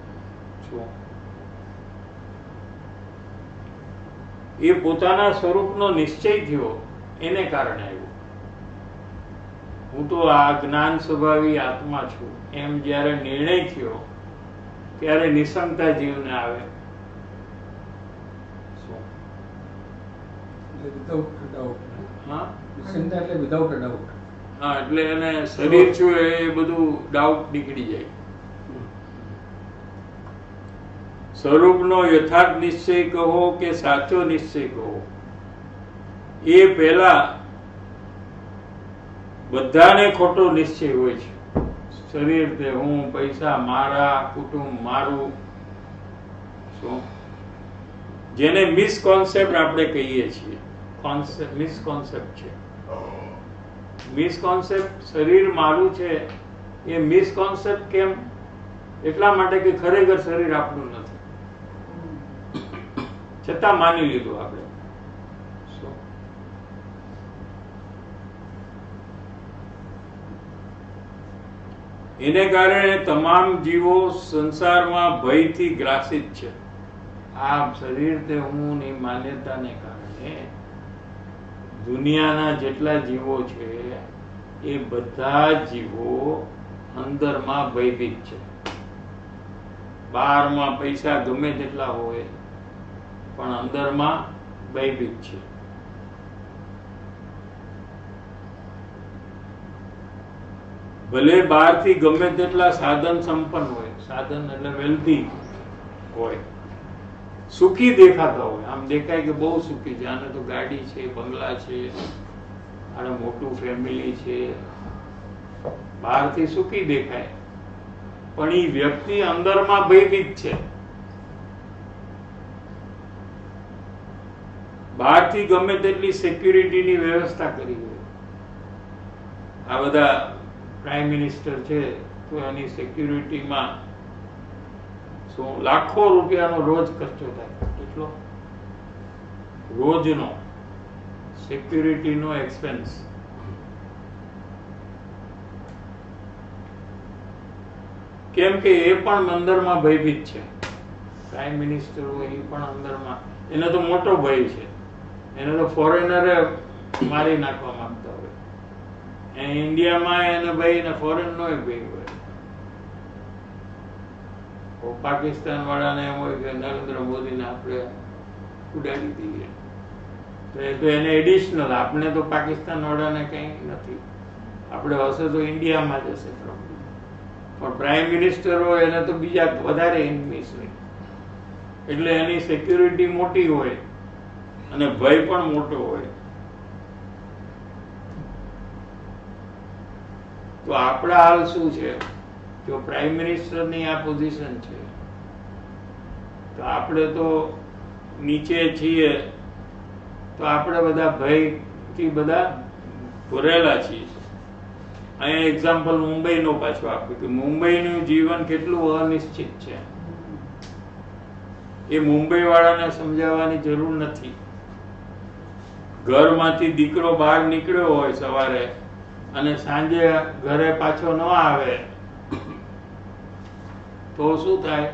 એ પોતાના સ્વરૂપનો નિશ્ચય થયો એને કારણે આવ્યો. હું તો આ જ્ઞાન સ્વભાવી આત્મા છું એમ જ્યારે નિર્ણય થયો ત્યારે નિસંગતા જીવને આવે. Without doubt. હા, નિશ્ચિંતા એટલે વિધાઉટ ડાઉટ. હા, એટલે એને શરીર છું એ બધું ડાઉટ નીકળી જાય. સ્વરૂપનો યથાર્થ નિશ્ચય કહો કે સાચો નિશ્ચય કહો, એ પહેલા બધાને ખોટો નિશ્ચય હોય છે. શરીર તે હું, પૈસા મારા, કુટુંબ મારું. શું જેને મિસકોન્સેપ્ટ આપણે કહીએ છીએ, મિસકોન્સેપ્ટ છે. મિસકોન્સેપ્ટ શરીર મારું છે એ મિસકોન્સેપ્ટ કેમ? એટલા માટે કે ખરેખર શરીર આપણું નથી, છતાં માની લીધું આપણે. એને કારણે તમામ જીવો સંસારમાં ભયથી ગ્રાસિત છે. આ શરીર તે હું ની માન્યતાને કારણે દુનિયાના જેટલા જીવો છે એ બધા જીવો અંદરમાં ભયભીત છે. બહારમાં પૈસા ગમે તેટલા હોય પણ અંદરમાં ભયભીત છે. ભલે બહારથી ગમે તેટલા સાધન સંપન્ન હોય, સાધન એટલે વેલ્ધી હોય, સુખી દેખાતા હોય, આમ દેખાય કે બહુ સુખી છે, આને તો ગાડી છે, બંગલા છે, આને મોટું ફેમિલી છે, બહારથી સુખી દેખાય પણ એ વ્યક્તિ અંદરમાં ભયભીત છે. બહારથી ગમે તેટલી સિક્યુરિટીની વ્યવસ્થા કરી હોય, આ બધા પ્રાઇમ મિનિસ્ટર છે તો એની સિક્યુરિટીમાં શું લાખો રૂપિયાનો રોજ ખર્ચો થાય. કેટલો રોજનો સિક્યુરિટીનો એક્સપેન્સ. કેમ કે એ પણ અંદરમાં ભયભીત છે. પ્રાઇમ મિનિસ્ટર હોય એ પણ અંદરમાં, એને તો મોટો ભય છે, એને તો ફોરેનરે મારી નાખવા માંગતા હોય. ઇન્ડિયામાં એને ભાઈ ને ફોરેન નો ભાઈ હોય. પાકિસ્તાન વાળાને એમ હોય કે નરેન્દ્ર મોદીને આપણે ઉડાડી દઈએ તો એને એડિશનલ. આપણે તો પાકિસ્તાન વાળાને કઈ નથી, આપણે હશે તો ઇન્ડિયામાં જ હશે પ્રોબ્લેમ. પણ પ્રાઇમ મિનિસ્ટર હોય એને તો બીજા વધારે એનિમીસ હોય, એટલે એની સિક્યુરિટી મોટી હોય અને ભય પણ મોટો હોય. તો આપણા હાલ શું છે? જો પ્રાઇમ મિનિસ્ટરની આ પોઝિશન છે તો આપણે તો નીચે છીએ, તો આપણે બધા ભયથી બધા ભરેલા છીએ. અહીંયા એક્ઝામ્પલ મુંબઈનો પાછો આપ્યું કે મુંબઈનું જીવન કેટલું અનિશ્ચિત છે. એ મુંબઈ વાળાને સમજાવવાની જરૂર નથી. ઘરમાંથી દીકરો બહાર નીકળ્યો હોય સવારે અને સાંજે ઘરે પાછો ન આવે તો શું થાય?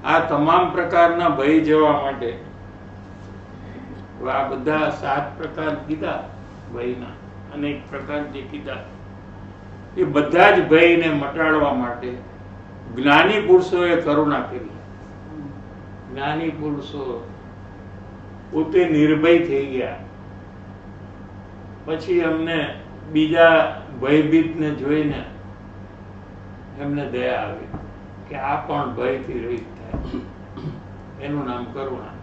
આ તમામ પ્રકારના ભય જવા માટે આ બધા 7 પ્રકાર કીધા, ભયના અનેક પ્રકાર જે કીધા, એ બધા જ ભયને મટાડવા માટે જ્ઞાની પુરુષોએ કરુણા કરી. જ્ઞાની પુરુષો પોતે નિર્ભય થઈ ગયા, પછી એમને બીજા ભયભીતને જોઈને એમને દયા આવી કે આ પણ ભયથી રહિત થાય. એનું નામ કરુણા.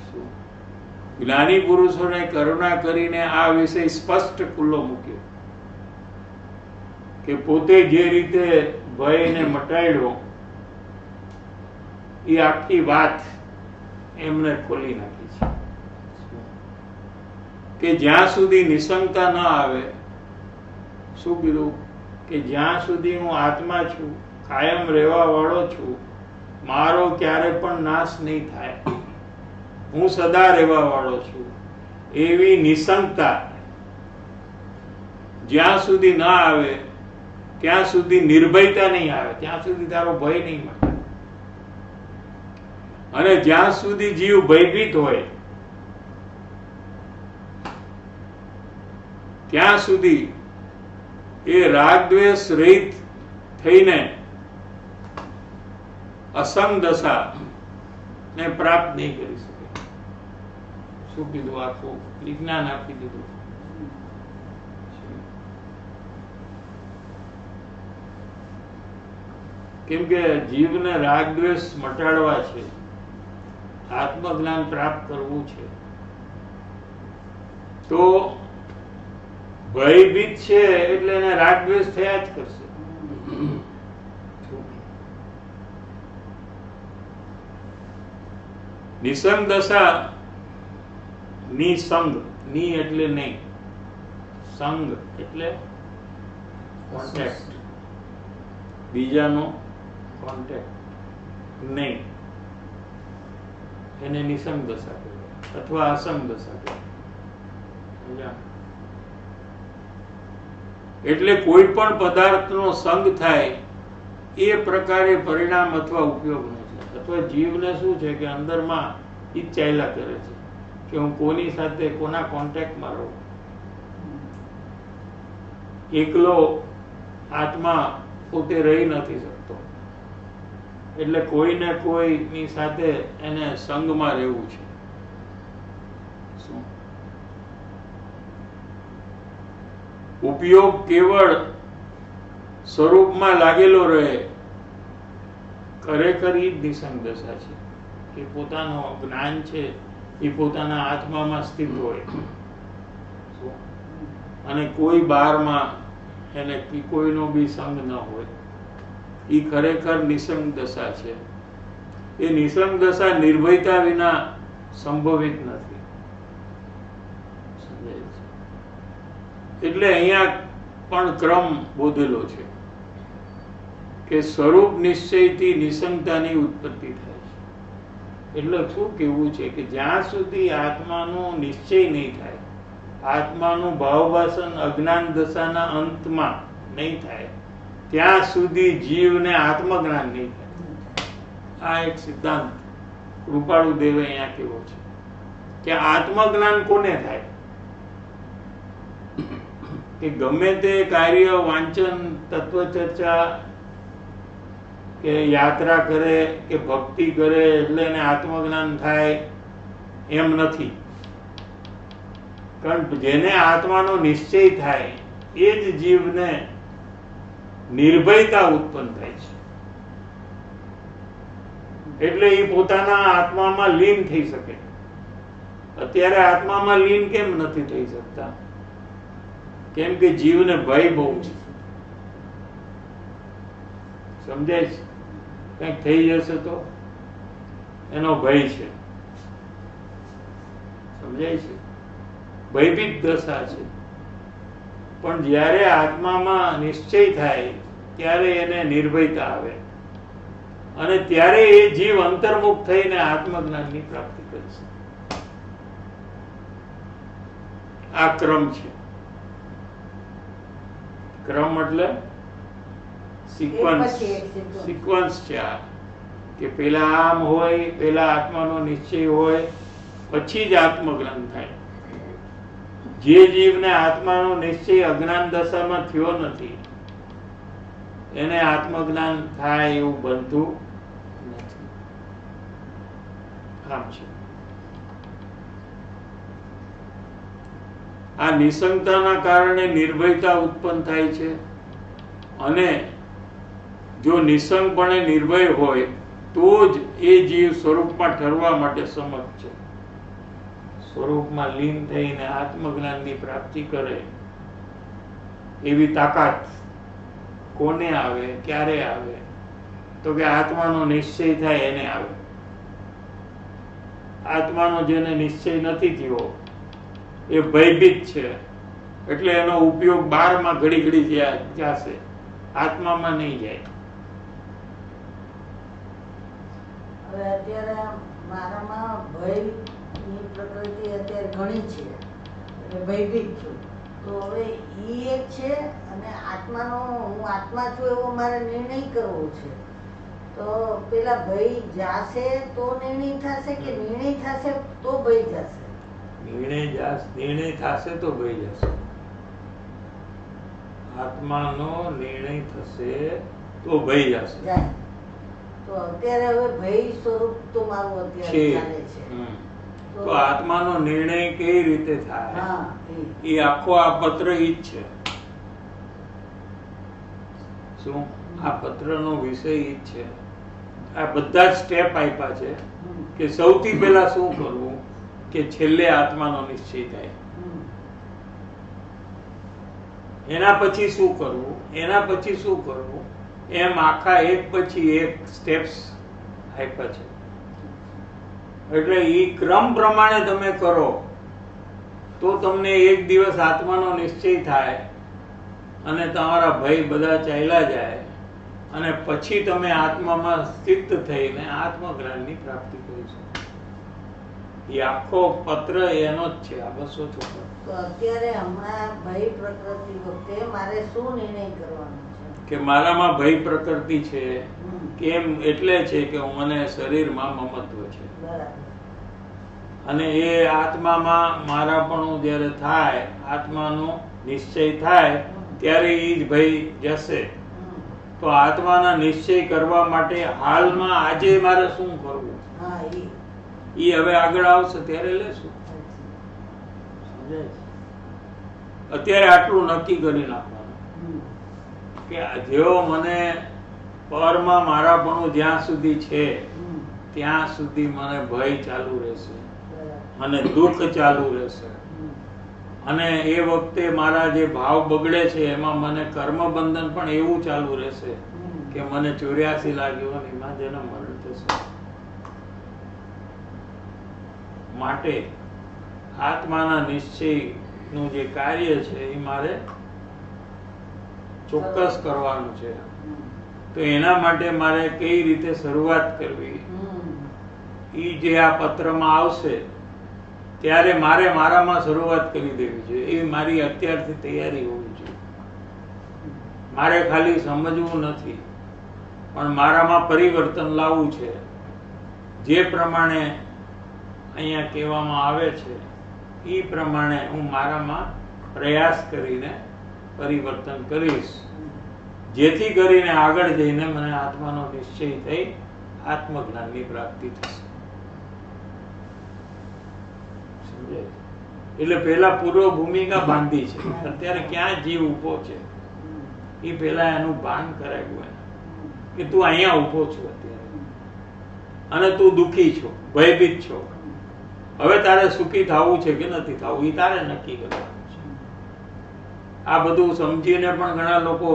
શું? જ્ઞાની પુરુષોને કરુણા કરીને આ વિષય સ્પષ્ટ ખુલ્લો મૂક્યો કે પોતે જે રીતે ભયને મટાડ્યો એ આખી વાત એમને ખોલી નાખી છે કે જ્યાં સુધી નિસંગતા ન આવે, શું કીધું કે જ્યાં સુધી હું આત્મા છું, કાયમ રહેવા વાળો છું, મારો ક્યારે પણ નાશ નહીં થાય, હું સદા રહેવા વાળો છું, એવી નિસંગતા જ્યાં સુધી ના આવે ત્યાં સુધી નિર્ભયતા નહીં આવે, ત્યાં સુધી તારો ભય નહીં મળે. અને જ્યાં સુધી જીવ ભયભીત હોય ત્યાં સુધી એ રાગ દ્વેષ રહિત થઈને અસંગ દશા ને પ્રાપ્ત નહીં કરી શકે. શું કીધું? આખું વિજ્ઞાન આપી દીધું. કેમ કે જીવને રાગ દ્વેષ મટાડવા છે, આત્મજ્ઞાન પ્રાપ્ત કરવું છે, તો ભયભીત છે એટલે એને રાગ દ્વેષ થયા જ કરશે. નિસંગ દશા, નિસંગ, ની એટલે નહીં, સંગ એટલે કોન્ટેક્ટ, બીજાનો કોન્ટેક્ટ નહીં, એને નિસંગ દશા કહેવાય અથવા અસંગ દશા કહેવાય. એટલે કોઈ પણ પદાર્થનો સંગ થાય એ પ્રકારે પરિણામ અથવા ઉપયોગનો છે. અથવા જીવને શું છે કે અંદરમાં ઈ જ ચાલ્યા કરે છે કે હું કોની સાથે કોના કોન્ટેક્ટમાં રહું. એકલો આત્મા પોતે રહી નથી શકતો, એટલે કોઈને કોઈની સાથે એને સંગમાં રહેવું છે. શું ઉપયોગ કેવળ સ્વરૂપમાં લાગેલો રહે, ખરેખર ઈ જ નિસંગ દશા છે કે પોતાનો જ્ઞાન છે એ પોતાના આત્મામાં સ્થિત હોય અને કોઈ બહારમાં એને કોઈનો બી સંગ ન હોય. એ ખરેખર નિસંગ દશા છે. એ નિસંગ દશા નિર્ભયતા વિના સંભવિત નથી. એટલે અહીંયા પણ ક્રમ બોધેલો છે કે સ્વરૂપ નિશ્ચયથી નિસંગતાની ઉત્પત્તિ થાય છે. એટલે શું કહેવું છે કે જ્યાં સુધી આત્માનો નિશ્ચય નહીં થાય, આત્માનું ભાવવાસન અજ્ઞાન દશાના અંતમાં નહીં થાય, ત્યાં સુધી જીવને આત્મજ્ઞાન નહીં થાય. આ એક સિદ્ધાંત કૃપાળુ દેવે અહીંયા કેવો છે કે આત્મજ્ઞાન કોને થાય? કે ગમે તે કાર્ય, વાંચન, તત્વચર્ચા કે યાત્રા કરે કે ભક્તિ કરે એટલે એને આત્મજ્ઞાન થાય એમ નથી. કારણ જેને આત્માનો નિશ્ચય થાય એ જ જીવને નિર્ભયતા ઉત્પન્ન થાય છે. એટલે એ પોતાના આત્મામાં લીન થઈ શકે. અત્યારે આત્મામાં લીન કેમ નથી થઈ શકતા? કેમ કે જીવને ભય બહુ છે. સમજાય છે? કંઈક થઈ જશે તો એનો ભય છે. સમજાય છે? ભયભીત દશા છે. પણ જ્યારે આત્મામાં નિશ્ચય થાય ત્યારે એને નિર્ભયતા આવે અને ત્યારે એ જીવ અંતર્મુખ થઈને આત્મજ્ઞાનની પ્રાપ્તિ કરશે. આ ક્રમ છે. ક્રમ એટલે સિક્વન્સ છે. આ કે પેલા આમ હોય, પેલા આત્માનો નિશ્ચય હોય, પછી જ આત્મજ્ઞાન થાય. જે જીવને આત્માનો નિશ્ચય અજ્ઞાન દશામાં થયો નથી એને આત્મજ્ઞાન થાય એવું બનતું નથી. આમ છે. આ નિસંગતાના કારણે નિર્ભયતા ઉત્પન્ન થાય છે અને જો નિસંગપણે નિર્ભય હોય તો જ એ જીવ સ્વરૂપમાં ઠરવા માટે સમર્થ છે. સ્વરૂપમાં લીન થઈને આત્મજ્ઞાનની પ્રાપ્તિ કરે એવી તાકાત કોને આવે, ક્યારે આવે? તો કે આત્માનો નિશ્ચય થાય એને આવે. આત્માનો જેને નિશ્ચય નથી થયો એ ભયભીત છે, એટલે એનો ઉપયોગ બહારમાં ઘડી ઘડી જશે, આત્મામાં નહીં જાય. હવે અત્યારે મારામાં ભયની પ્રકૃતિ અત્યારે ઘણી છે, એટલે ભયભીત છું. તો હવે ઈ એક છે, અને આત્માનો હું આત્મા છું એવો મારે નિર્ણય કરવો છે. તો પેલા ભય જાશે તો નિર્ણય થશે કે નિર્ણય થશે તો ભય જશે? નિર્ણય થશે તો ભય જશે. આત્માનો નિર્ણય થશે તો ભય જશે. જાય. તો અત્યારે હવે ભય સ્વરૂપ તો મારું અત્યારે ચાલે છે. તો આત્માનો નિર્ણય કઈ રીતે થાય? હા, એ આખો આ પત્ર ઈ જ છે. શું આ પત્રનો વિષય ઈ જ છે. આ બધા જ સ્ટેપ આપ્યા છે કે સૌથી પહેલા શું કરવું કે છેલ્લે આત્માનો નિશ્ચય થાય, એના પછી શું કરવું, એના પછી શું કરવું, એમ આખા એક પછી એક સ્ટેપ્સ આપ્યા છે. એટલે એ ક્રમ પ્રમાણે તમે કરો તો તમને એક દિવસ આત્માનો નિશ્ચય થાય અને તમારા ભય બધા ચાલ્યા જાય, અને પછી તમે આત્મામાં સ્થિત થઈને આત્મજ્ઞાનની પ્રાપ્તિ કરી શકો. એ આખો પત્ર એનો જ છે, આ 200 ચોપડ. તો અત્યારે હમણાં ભય પ્રકૃતિ વખતે મારે શું નિર્ણય કરવાનો છે? કે મારામાં ભય પ્રકૃતિ છે કેમ? એટલે છે કે મને શરીરમાં મમત્વ છે, બરાબર. અને એ આત્મામાં મારાપણું જ્યારે થાય, આત્માનો નિશ્ચય થાય ત્યારે એ જ ભય જશે. તો આત્માના નિશ્ચય કરવા માટે હાલમાં આજે મારે શું કરવું હા, એ હવે આગળ આવશે ત્યારે લેશું. અત્યારે આટલું નક્કી કરી નાખવાનું કે જેવો મને પરમાં મારાપણું જ્યાં સુધી છે ત્યાં સુધી મને ભય ચાલુ રહેશે અને દુઃખ ચાલુ રહેશે. અને એ વખતે મારા જે ભાવ બગડે છે એમાં મને કર્મ બંધન પણ એવું ચાલુ રહેશે કે મને 84 લાગ્યું અને એમાં જન્મ મરણ થશે. માટે આત્માના નિશ્ચયનું જે કાર્ય છે એ મારે ચોક્કસ કરવાનું છે. તો એના માટે મારે કઈ રીતે શરૂઆત કરવી એ જે આ પત્રમાં આવશે ત્યારે મારે મારામાં શરૂઆત કરી દેવી છે. એ મારી અત્યારથી તૈયારી હોવી જોઈએ. મારે ખાલી સમજવું નથી, પણ મારામાં પરિવર્તન લાવવું છે. જે પ્રમાણે અહીંયા કહેવામાં આવે છે એ પ્રમાણે હું મારામાં પ્રયાસ કરીને પરિવર્તન કરીશ, જેથી કરીને આગળ જઈને મને આત્માનો નિશ્ચય થઈ આત્મજ્ઞાનની પ્રાપ્તિ થશે. એટલે પેલા પૂર્વ ભૂમિકા બાંધી છે. અત્યારે ક્યાં જીવ ઉભો છે એ પેલા એનું ભાન કરાવ્યું કે તું અહીંયા ઉભો છો અત્યારે, અને તું દુઃખી છો, ભયભીત છો. હવે તારે સુખી થવું છે કે નથી થવું એ તારે નક્કી કરવાનું છે. આ બધું સમજીને પણ ઘણા લોકો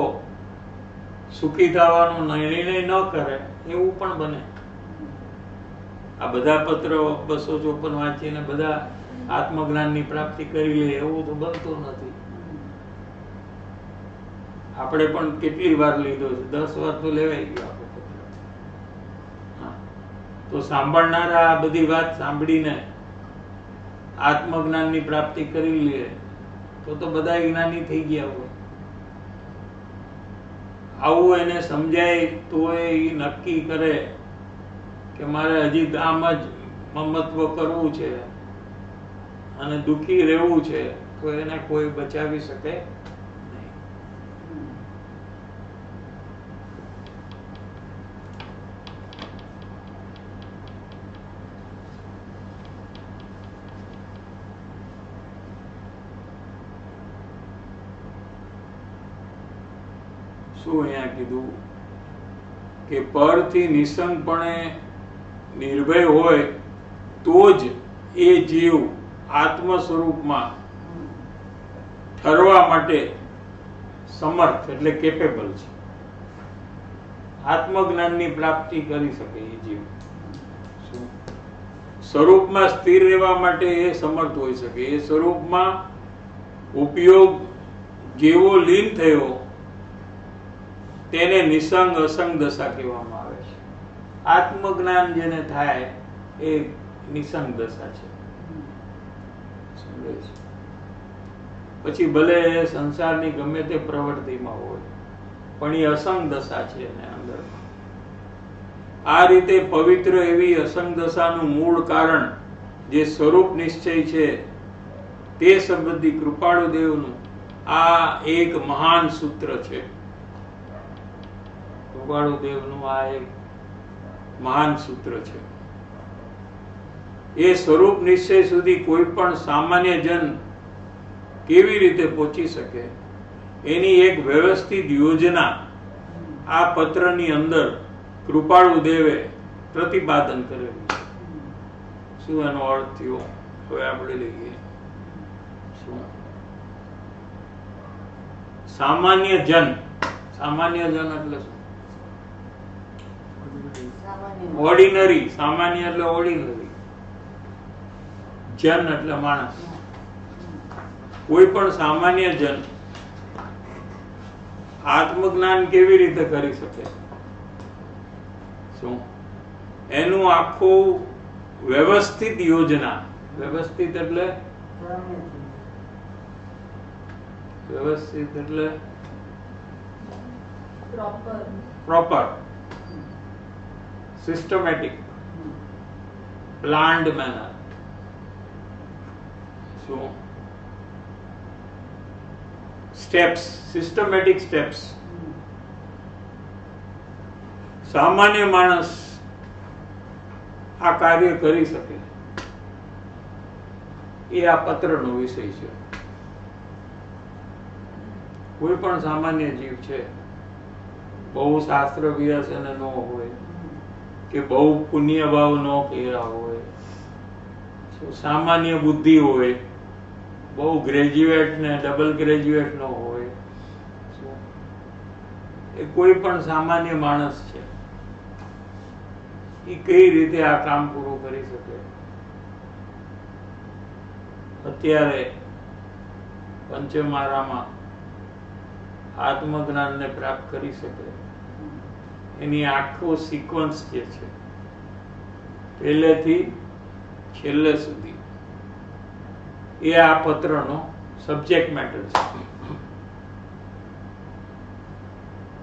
સુખી થવાનો નિર્ણય ન કરે એવું પણ બને. આ બધા પત્રો 254 વાંચીને બધા આત્મજ્ઞાનની પ્રાપ્તિ કરી લે એવું તો બનતું નથી. આપણે પણ કેટલી વાર લીધો છે, 10 વાર તો લેવાઈ ગયો આપણો પત્ર. તો સાંભળનારા આ બધી વાત સાંભળીને આત્મજ્ઞાનની પ્રાપ્તિ કરી લે તો બધા જ્ઞાની થઈ ગયા હોય. આવું એને સમજાય તો એ નક્કી કરે કે મારે હજી આમ જ મમત્વ કરવું છે અને દુઃખી રહેવું છે, તો એને કોઈ બચાવી શકે નહીં. શું અહીંયા કીધું કે પરથી નિસંગપણે નિર્ભય હોય તો જ એ જીવ આત્મ સ્વરૂપમાં ઠરવા માટે સમર્થ એટલે કેપેબલ છે. આત્મજ્ઞાનની પ્રાપ્તિ કરી શકે એ જીવ. શું? સ્વરૂપમાં સ્થિર રહેવા માટે એ સમર્થ હોઈ શકે. એ સ્વરૂપમાં ઉપયોગ જેવો લીન થયો તેને નિસંગ અસંગ દશા કહેવામાં આવે છે. આત્મજ્ઞાન જેને થાય એ નિસંગ દશા છે. સમજાય છે? પછી ભલે સંસારની ગમે તે પ્રવૃત્તિમાં હોય પણ એ અસંગ દશા છે એને અંદર. આ રીતે પવિત્ર એવી અસંગ દશાનું મૂળ કારણ જે સ્વરૂપ નિશ્ચય છે તે સંબંધી કૃપાળુ દેવનું આ એક મહાન સૂત્ર છે. કૃપાળુ દેવનું આ એક મહાન સૂત્ર છે. એ સ્વરૂપ નિશ્ચય સુધી કોઈ પણ સામાન્ય જન કેવી રીતે પહોંચી શકે એની એક વ્યવસ્થિત યોજના આ પત્રની અંદર કૃપાળુ દેવે પ્રતિપાદન કરેલું છે. શું એનો અર્થ થયો? હવે આપણે લઈએ. શું સામાન્ય જન? સામાન્ય જન એટલે શું? ઓર્ડિનરી. સામાન્ય એટલે ઓર્ડિનરી, જન એટલે માણસ. કોઈ પણ સામાન્ય જન આત્મજ્ઞાન કેવી રીતે કરી શકે? શું એનું આખું વ્યવસ્થિત યોજના. વ્યવસ્થિત એટલે પ્રોપર, સિસ્ટમેટિક, પ્લાન્ડ મેનર. શું સ્ટેપ્સ, સિસ્ટમેટિક સ્ટેપ્સ. સામાન્ય માણસ આ કાર્ય કરી શકે એ આ પત્રનો વિષય છે. કોઈ પણ સામાન્ય જીવ છે, બહુ શાસ્ત્ર અભ્યાસ એને ન હોય કે બહુ પુણ્ય ભાવ ન કર્યા હોય, સામાન્ય બુદ્ધિ હોય, બહુ ગ્રેજ્યુએટ ને ડબલ ગ્રેજ્યુએટ ન હોય, એ કોઈ પણ સામાન્ય માણસ છે એ કઈ રીતે આ કામ પૂરું કરી શકે? અત્યારે પંચમારામાં આત્મજ્ઞાનને પ્રાપ્ત કરી શકે એની આખો સિક્વન્સ જે છે પહેલેથી છેલ્લે સુધી એ આ પત્રનો સબ્જેક્ટ મેટર છે.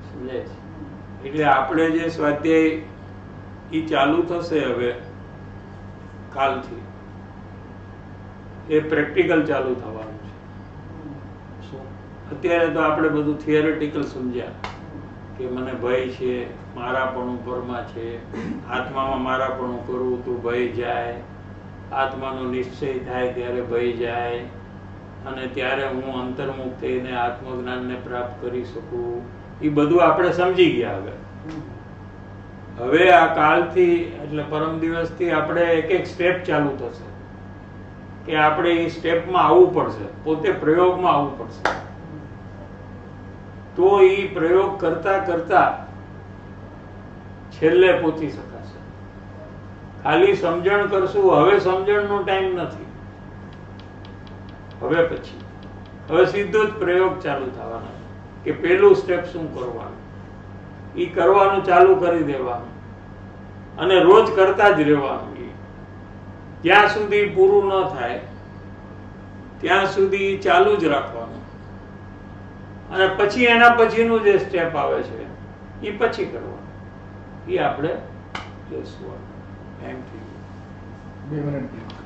સમજાય છે? એટલે આપણે જે સ્વાધ્યાય ઈ ચાલુ થશે હવે કાલથી, એ પ્રેક્ટિકલ ચાલુ થવાનું છે. શું અત્યારે તો આપણે બધું થિયરેટિકલ સમજ્યા કે મને ભય છે, મારાપણું પરમાં છે, આત્મામાં મારાપણું કરવું તો ભય જાય, આત્માનો નિશ્ચય થાય ત્યારે ભય જાય, અને ત્યારે હું અંતર્મુખ થઈને આત્મજ્ઞાનને પ્રાપ્ત કરી શકું. એ બધું આપણે સમજી ગયા. હવે આ કાલથી એટલે પરમ દિવસથી આપણે એક એક સ્ટેપ ચાલુ થશે કે આપણે એ સ્ટેપમાં આવવું પડશે, પોતે પ્રયોગમાં આવવું પડશે. તો એ પ્રયોગ કરતા કરતા છેલ્લે પહોંચી શકાશે. ખાલી સમજણ કરશું, હવે સમજણનો ટાઈમ નથી. હવે પછી હવે સીધો જ પ્રયોગ ચાલુ થવાનો કે પેલું સ્ટેપ શું કરવાનું, એ કરવાનું ચાલુ કરી દેવાનું અને રોજ કરતા જ રહેવાનું. જ્યાં સુધી પૂરું ન થાય ત્યાં સુધી ચાલુ જ રાખવાનું, અને પછી એના પછીનું જે સ્ટેપ આવે છે એ પછી કરવાનું. એ આપણે જોઈશું. Thank you. 2 મિનિટ.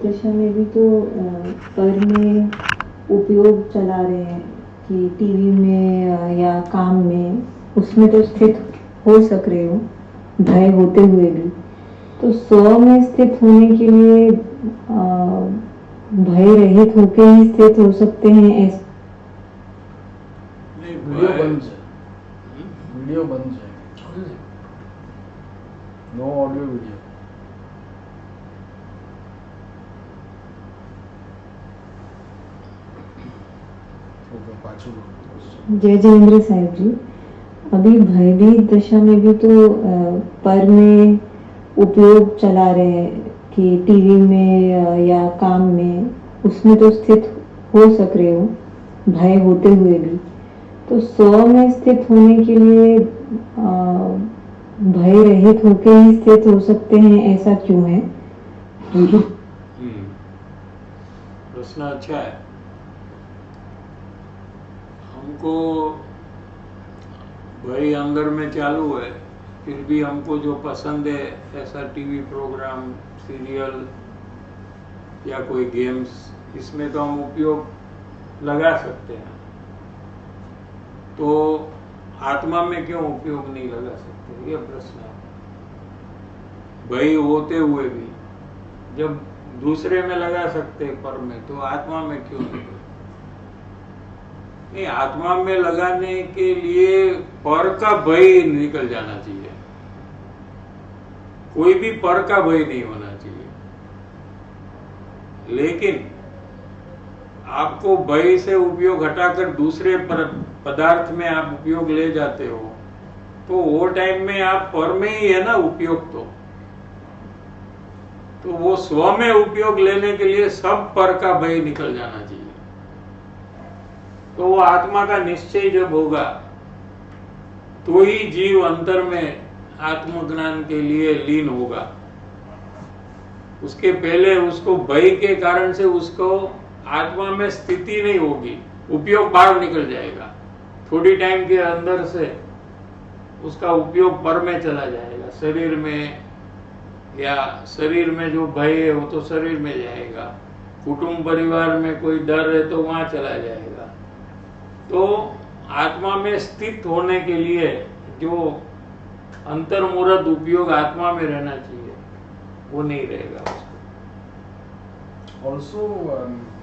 दशा में भी तो पर में उपयोग चला रहे हैं कि टीवी में या काम में, उसमें तो स्थित हो सक रहे हो भय होते हुए भी, तो स्व में स्थित होने के लिए भय रहित होके ही स्थित हो सकते हैं ऐसे। नहीं, वीडियो भय- बंद है, वीडियो बंद है, नो ऑडियो वीडियो। ओके, पाछू बोलो। जय जयेंद्र साहिब जी, अभी भयभीत दशा में भी तो पर में उपयोग चला रहे हैं कि टीवी में या काम में, उसमें तो स्थित हो सक रहे हो भय होते हुए भी, तो स्व में स्थित होने के लिए भय रहित होके ही स्थित हो सकते हैं, ऐसा क्यों है? प्रश्न अच्छा है। हमको भाई अंदर में चालू है, फिर भी हमको जो पसंद है ऐसा टीवी प्रोग्राम, सीरियल या कोई गेम्स, इसमें तो हम उपयोग लगा सकते हैं। तो आत्मा में क्यों उपयोग नहीं लगा सकते, ये प्रश्न है। भाई होते हुए भी जब दूसरे में लगा सकते पर में, तो आत्मा में क्यों नहीं? आत्मा में लगाने के लिए पर का भय निकल जाना चाहिए, कोई भी पर का भय नहीं होना चाहिए। लेकिन आपको भय से उपयोग हटाकर दूसरे पदार्थ में आप उपयोग ले जाते हो, तो वो टाइम में आप पर में ही है ना उपयोग। तो वो स्व में उपयोग लेने के लिए सब पर का भय निकल जाना चाहिए। तो वो आत्मा का निश्चय जब होगा तो ही जीव अंतर में आत्मज्ञान के लिए लीन होगा। उसके पहले उसको भय के कारण से उसको आत्मा में स्थिति नहीं होगी, उपयोग बाहर निकल जाएगा। थोड़ी टाइम के अंदर से उसका उपयोग पर में चला जाएगा, शरीर में, या शरीर में जो भय है वो तो शरीर में जाएगा, कुटुंब परिवार में कोई डर है तो वहां चला जाएगा। तो आत्मा में स्थित होने के लिए जो अंतर्मुहूर्त उपयोग आत्मा में रहना चाहिए वो नहीं रहेगा उसको। ઓલ્સો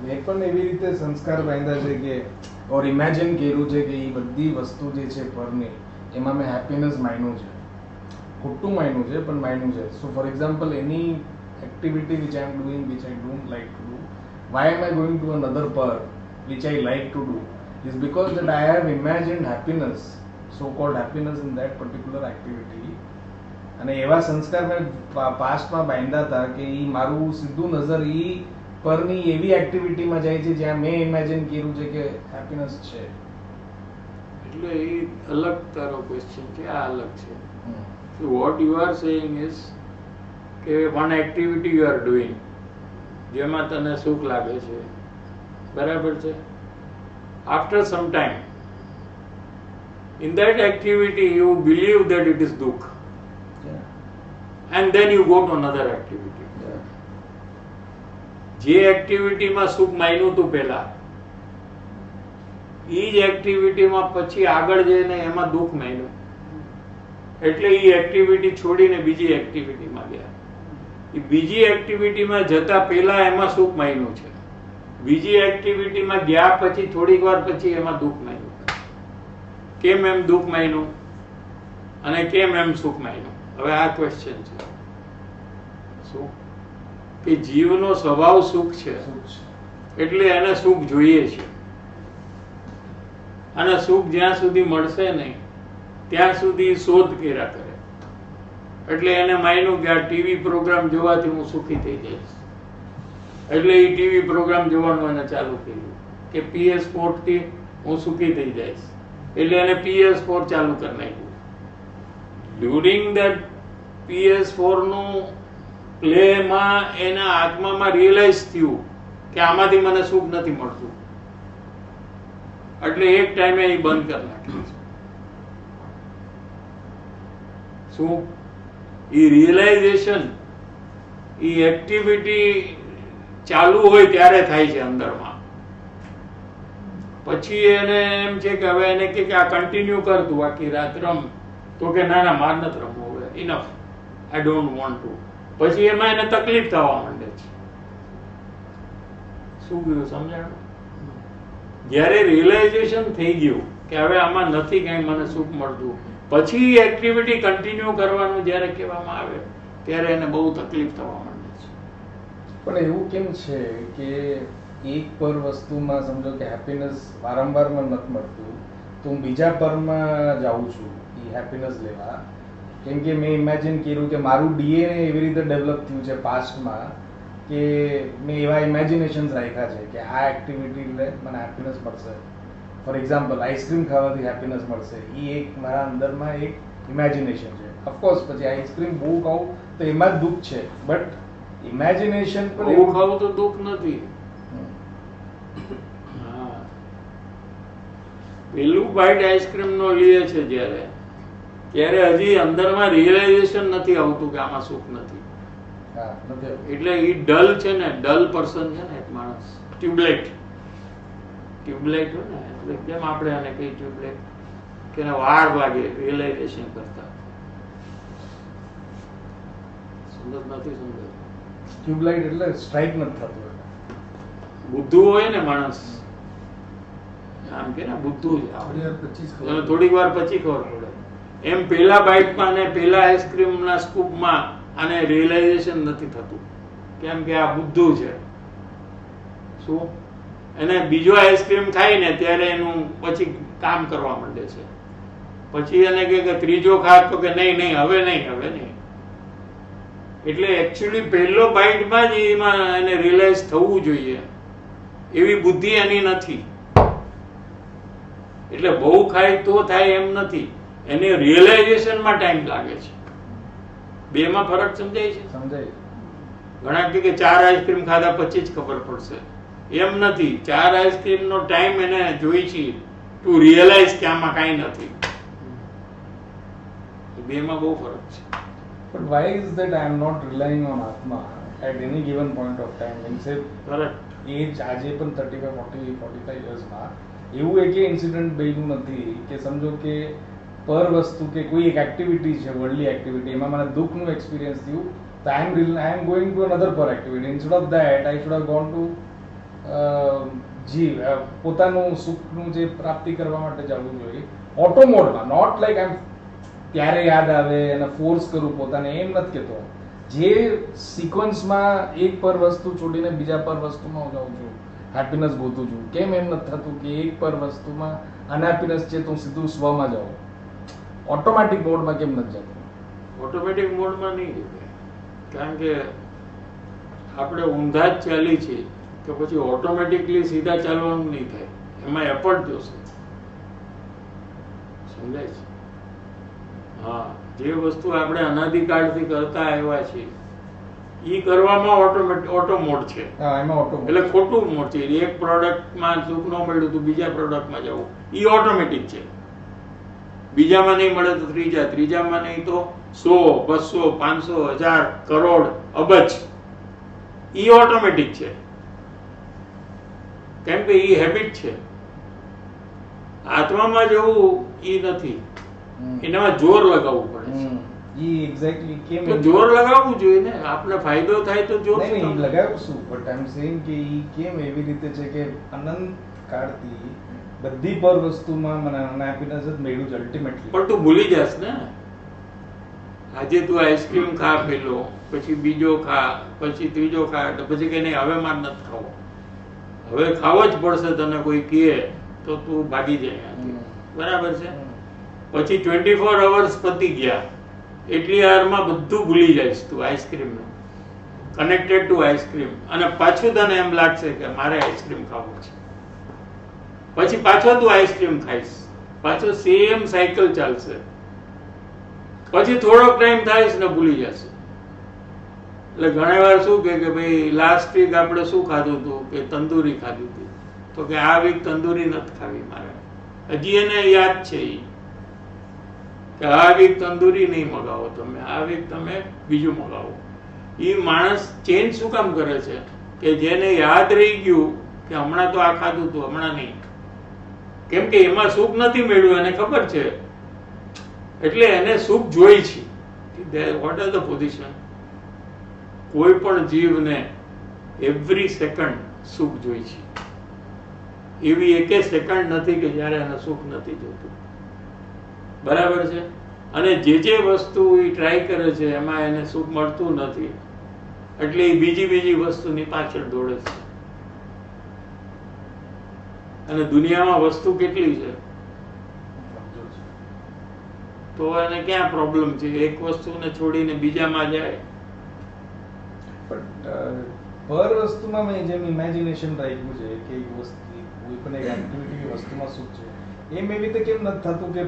મેં પણ એવી રીતે સંસ્કાર બાંધ્યા છે કે ઓર ઇમેજિન કર્યું છે કે એ બધી વસ્તુ જે છે પરની એમાં મેં હેપીનેસ માન્યું છે, ખોટું માન્યું છે પણ માન્યું છે. So for example any activity which I am doing which I don't like to do, why am I going to another પર which I like to do is because that I have imagined happiness, so-called happiness in that particular activity. અને એવા સંસ્કાર મેં પાસ્ટમાં બાંધ્યા હતા કે એ મારું સીધું નજર એ પરની એવી એક્ટિવિટીમાં જાય છે જ્યાં મેં ઇમેજિન કર્યું છે કે હેપીનેસ છે. એટલે એ અલગ તારો ક્વેશ્ચન છે, આ અલગ છે. So what you are saying is કે one activity you are doing જેમાં તને સુખ લાગે છે, બરાબર છે. After some time in that activity you believe that it is dukh, and then you go to another activity. જે એક્ટિવિટીમાં સુખ માન્યું હતું પહેલા, એ જ એક્ટિવિટીમાં પછી આગળ જઈને એમાં દુઃખ માન્યું, એટલે એ એક્ટિવિટી છોડીને બીજી એક્ટિવિટીમાં ગયા. એ બીજી એક્ટિવિટીમાં જતા પહેલા એમાં સુખ માન્યું છે, બીજી એક્ટિવિટીમાં ગયા પછી થોડીક વાર પછી એમાં દુઃખ માન્યું. કેમ એમ દુઃખ માન્યું અને કેમ એમ સુખ માન્યું? હવે આ ક્વેશ્ચન છે. શું કે જીવનો સ્વભાવ સુખ છે, એટલે એને સુખ જોઈએ છે, અને સુખ જ્યાં સુધી મળશે નહીં ત્યાં સુધી શોધ કર્યા કરે. એટલે એને માન્યું કે આ ટીવી પ્રોગ્રામ જોવાથી હું સુખી થઈ જઈશ, એટલે એ ટીવી પ્રોગ્રામ જોવાનું એને ચાલુ કર્યું કે PS4 થી હું સુખી થઈ જઈશ, એટલે એને PS4 ચાલુ કરી નાખ્યું. ડ્યુરિંગ દેટ PS4 નું પ્લેમાં એના આત્મામાં રિયલાઇઝ થયું કે આમાંથી મને સુખ નથી મળતું, એટલે એક ટાઈમે એ બંધ કરી નાખ્યું. શું એ રિયલાઇઝેશન, એ એક્ટિવિટી ચાલુ હોય ત્યારે થાય છે અંદરમાં. પછી એને એમ છે કે હવે એને કે આ કન્ટિન્યુ કર તું આખી રાત રમ, તો કે ના ના માર નથી રમવું, હવે enough, I don't want to. પછી એમાં એને તકલીફ થવા માંડે છે. શું ગયું સમજાણું? જ્યારે રિયલાઇઝેશન થઈ ગયું કે હવે આમાં નથી કઈ મને સુખ મળતું, પછી એક્ટિવિટી કન્ટિન્યુ કરવાનું જ્યારે કહેવામાં આવે ત્યારે એને બહુ તકલીફ થવા માંડે છે. પણ એવું કેમ છે કે એક પર વસ્તુમાં સમજો કે હેપીનેસ વારંવાર મને નથી મળતું, તો હું બીજા પરમાં જાઉં છું એ હેપીનેસ લેવા? કેમ કે મેં ઇમેજિન કર્યું કે મારું ડીએનએ એવી રીતે ડેવલપ થયું છે પાસ્ટમાં કે મેં એવા ઇમેજિનેશન્સ રાખ્યા છે કે આ એક્ટિવિટી લે મને હેપીનેસ મળશે. ફોર એક્ઝામ્પલ આઈસ્ક્રીમ ખાવાથી હેપીનેસ મળશે, એ એક મારા અંદરમાં એક ઇમેજિનેશન છે. ઓફકોર્સ પછી આઈસ્ક્રીમ બહુ ખાવું તો એમાં જ દુઃખ છે, બટ ઇમેજિનેશન પર બહુ ખાવું તો દુઃખ નથી. હા, પેલું બાઈટ આઈસ્ક્રીમ નો લે છે જ્યારે, ત્યારે હજી અંદરમાં રિયલાઇઝેશન નથી આવતું કે આમાં સુખ નથી. હા, નથી. એટલે એ ડલ છે ને, ડલ પર્સન છે ને એક માણસ, ટ્યુબલાઇટ હોય ને, એટલે કેમ આપણે આને કઈ ટ્યુબલાઇટ કે એને વાર લાગે રિયલાઇઝેશન કરતા. સમજ નથી સમજ? ટ્યુબલાઇટ એટલે સ્ટ્રાઇક નથી થતું. બુદ્ધુ હોય ને માણસ, આમ કે ને બુદ્ધુ છે, થોડીક વાર પછી ખબર પડે. એમ પેલા બાઇટમાં અને પેલા આઈસ્ક્રીમના સ્કૂપમાં આને રિયલાઇઝેશન નથી થતું, કેમ કે આ બુદ્ધુ છે. શું એને બીજો આઈસ્ક્રીમ ખાય ને ત્યારે એનું પછી કામ કરવા માંડે છે. પછી એને કે ત્રીજો ખા, તો કે નહીં નહીં હવે નહીં. એટલે એકચ્યુઅલી પહેલો બાઇટમાં જ એમાં એને રિયલાઇઝ થવું જોઈએ એવી બુદ્ધિ એની નથી. એટલે બહુ ખાય તો થાય એમ નથી, એને રિયલાઇઝેશનમાં ટાઈમ લાગે છે. બેમાં ફરક સમજાય છે? સમજાય. ઘણા કે 4 આઈસ્ક્રીમ ખાધા પછી જ ખબર પડશે, એમ નથી. 4 આઈસ્ક્રીમ નો ટાઈમ એને જોઈ છે ટુ રિયલાઇઝ કે આમાં કાંઈ નથી. બેમાં બહુ ફરક છે. But why is that I am not relying on Atma at any given point of time? Means correct. એજ આજે પણ 35, 40, 45 યર્સમાં એવું એક ઇન્સિડન્ટ બન્યું નથી કે સમજો કે પર વસ્તુ કે કોઈ એક એક્ટિવિટી છે, વર્લ્ડલી એક્ટિવિટી, એમાં મને દુઃખનું એક્સપિરિયન્સ થયું, તો I am going to another per activity. Instead of that, I should have gone to પોતાનું સુખનું જે પ્રાપ્તિ કરવા માટે જવું જોઈએ ઓટો મોડમાં. નોટ લાઈક આઈ ત્યારે યાદ આવે અને ફોર્સ કરું પોતાને, એમ નથી કહેતો. જે સિક્વન્સમાં એક પર વસ્તુ છોડીને બીજા પર વસ્તુમાં હું જાઉં છું, હેપીનેસ ગોતું છું. કેમ એમ નથી થતું કે એક પર વસ્તુમાં અનહેપીનેસ છે તો હું સીધું સ્વમાં જાઉં? ઓટોમેટિક મોડમાં કેમ નથી જતું? ઓટોમેટિક મોડમાં નહીં જવાય, કારણ કે આપણે ઊંધા જ ચાલી છે તો પછી ઓટોમેટિકલી સીધા ચાલવાનું નહીં થાય, એમાં એફર્ટ જોશે. સમજાય છે? હા, જે વસ્તુ આપણે અનાદિકાળથી કરતા આવ્યા છીએ એ કરવામાં ઓટો મોડ છે. હા, એમાં ઓટો એટલે ખોટું મોડ છે. એક પ્રોડક્ટમાં સુખ ન મળ્યું તો બીજા પ્રોડક્ટમાં જવું એ ઓટોમેટિક છે. બીજામાં નહીં મળે તો ત્રીજામાં નહીં તો 100, 200, 500, 1000, કરોડ, અબજ, એ ઓટોમેટિક છે. કેમ કે એ હેબિટ છે. આત્મામાં જવું એ નથી, એનામાં જોર લગાવવું પડે છે. એક્ઝેક્ટલી કેમ તો જોર લગાવવું જોઈએ ને, આપણે ફાયદો થાય તો જોર નહીં લગાવ્યું શું? બટ આઈ એમ સેઇંગ કે ઈ કેમ એવી રીતે છે કે અનંત કાળથી બધી પર વસ્તુમાં મને અનહેપીનેસ જ મળ્યું છે અલ્ટિમેટલી. પણ તું ભૂલી જાસ ને. આજે તું આઈસ્ક્રીમ ખા, પેલો પછી બીજો ખા, પછી ત્રીજો ખા, એટલે પછી કે નહીં હવે મારે નથી ખાવો, હવે ખાવો જ પડશે, તને કોઈ કહે તો તું ભાગી જાય. બરાબર છે? પછી 24 અવર્સ પતી ગયા, એટલી વારમાં બધું ભૂલી જઈશ તું આઈસ્ક્રીમનું, કનેક્ટેડ ટુ આઈસ્ક્રીમ, અને પાછું તને એમ લાગશે કે મારે આઈસ્ક્રીમ ખાવું છે. પછી પાછો તું આઈસ્ક્રીમ ખાઈશ, પાછો સેમ સાયકલ ચાલશે. પછી થોડોક ટાઈમ થાય ને ભૂલી જશે. એટલે ઘણી વાર શું કે ભાઈ લાસ્ટ વીક આપણે શું ખાધું હતું, કે તંદૂરી ખાધી હતી, તો કે આ વીક તંદૂરી નથી ખાવી મારે. હજી એને યાદ છે કે આ વીક તંદૂરી નહીં મગાવો તમે, આ વીક તમે બીજું મગાવો. એ માણસ ચેન્જ શું કામ કરે છે? કે જેને યાદ રહી ગયું કે હમણાં તો આ ખાધું હતું, હમણાં નહીં, કેમ કે એમાં સુખ નથી મેળવ્યું, એને ખબર છે, એટલે એને સુખ જોઈ છે. What are the position? કોઈ પણ જીવને એવરી સેકન્ડ સુખ જોઈ છે. એવી એકે સેકન્ડ નથી કે જ્યારે એને સુખ નથી જોતું. બરાબર છે? અને જે વસ્તુ એ ટ્રાય કરે છે એમાં એને સુખ મળતું નથી, એટલે એ બીજી વસ્તુની પાછળ દોડે છે. અને દુનિયામાં વસ્તુ કેટલી છે, તો એને ક્યાં પ્રોબ્લેમ છે? એક વસ્તુને છોડીને બીજામાં જાય. પર વસ્તુમાં મેં જેમ ઇમેજિનેશન રાખ્યું છે કે એક વસ્તુ કોઈ પણ એક એક્ટિવિટી વસ્તુમાં સુખ છે, એમ એવી રીતે કેમ નથી થતું કે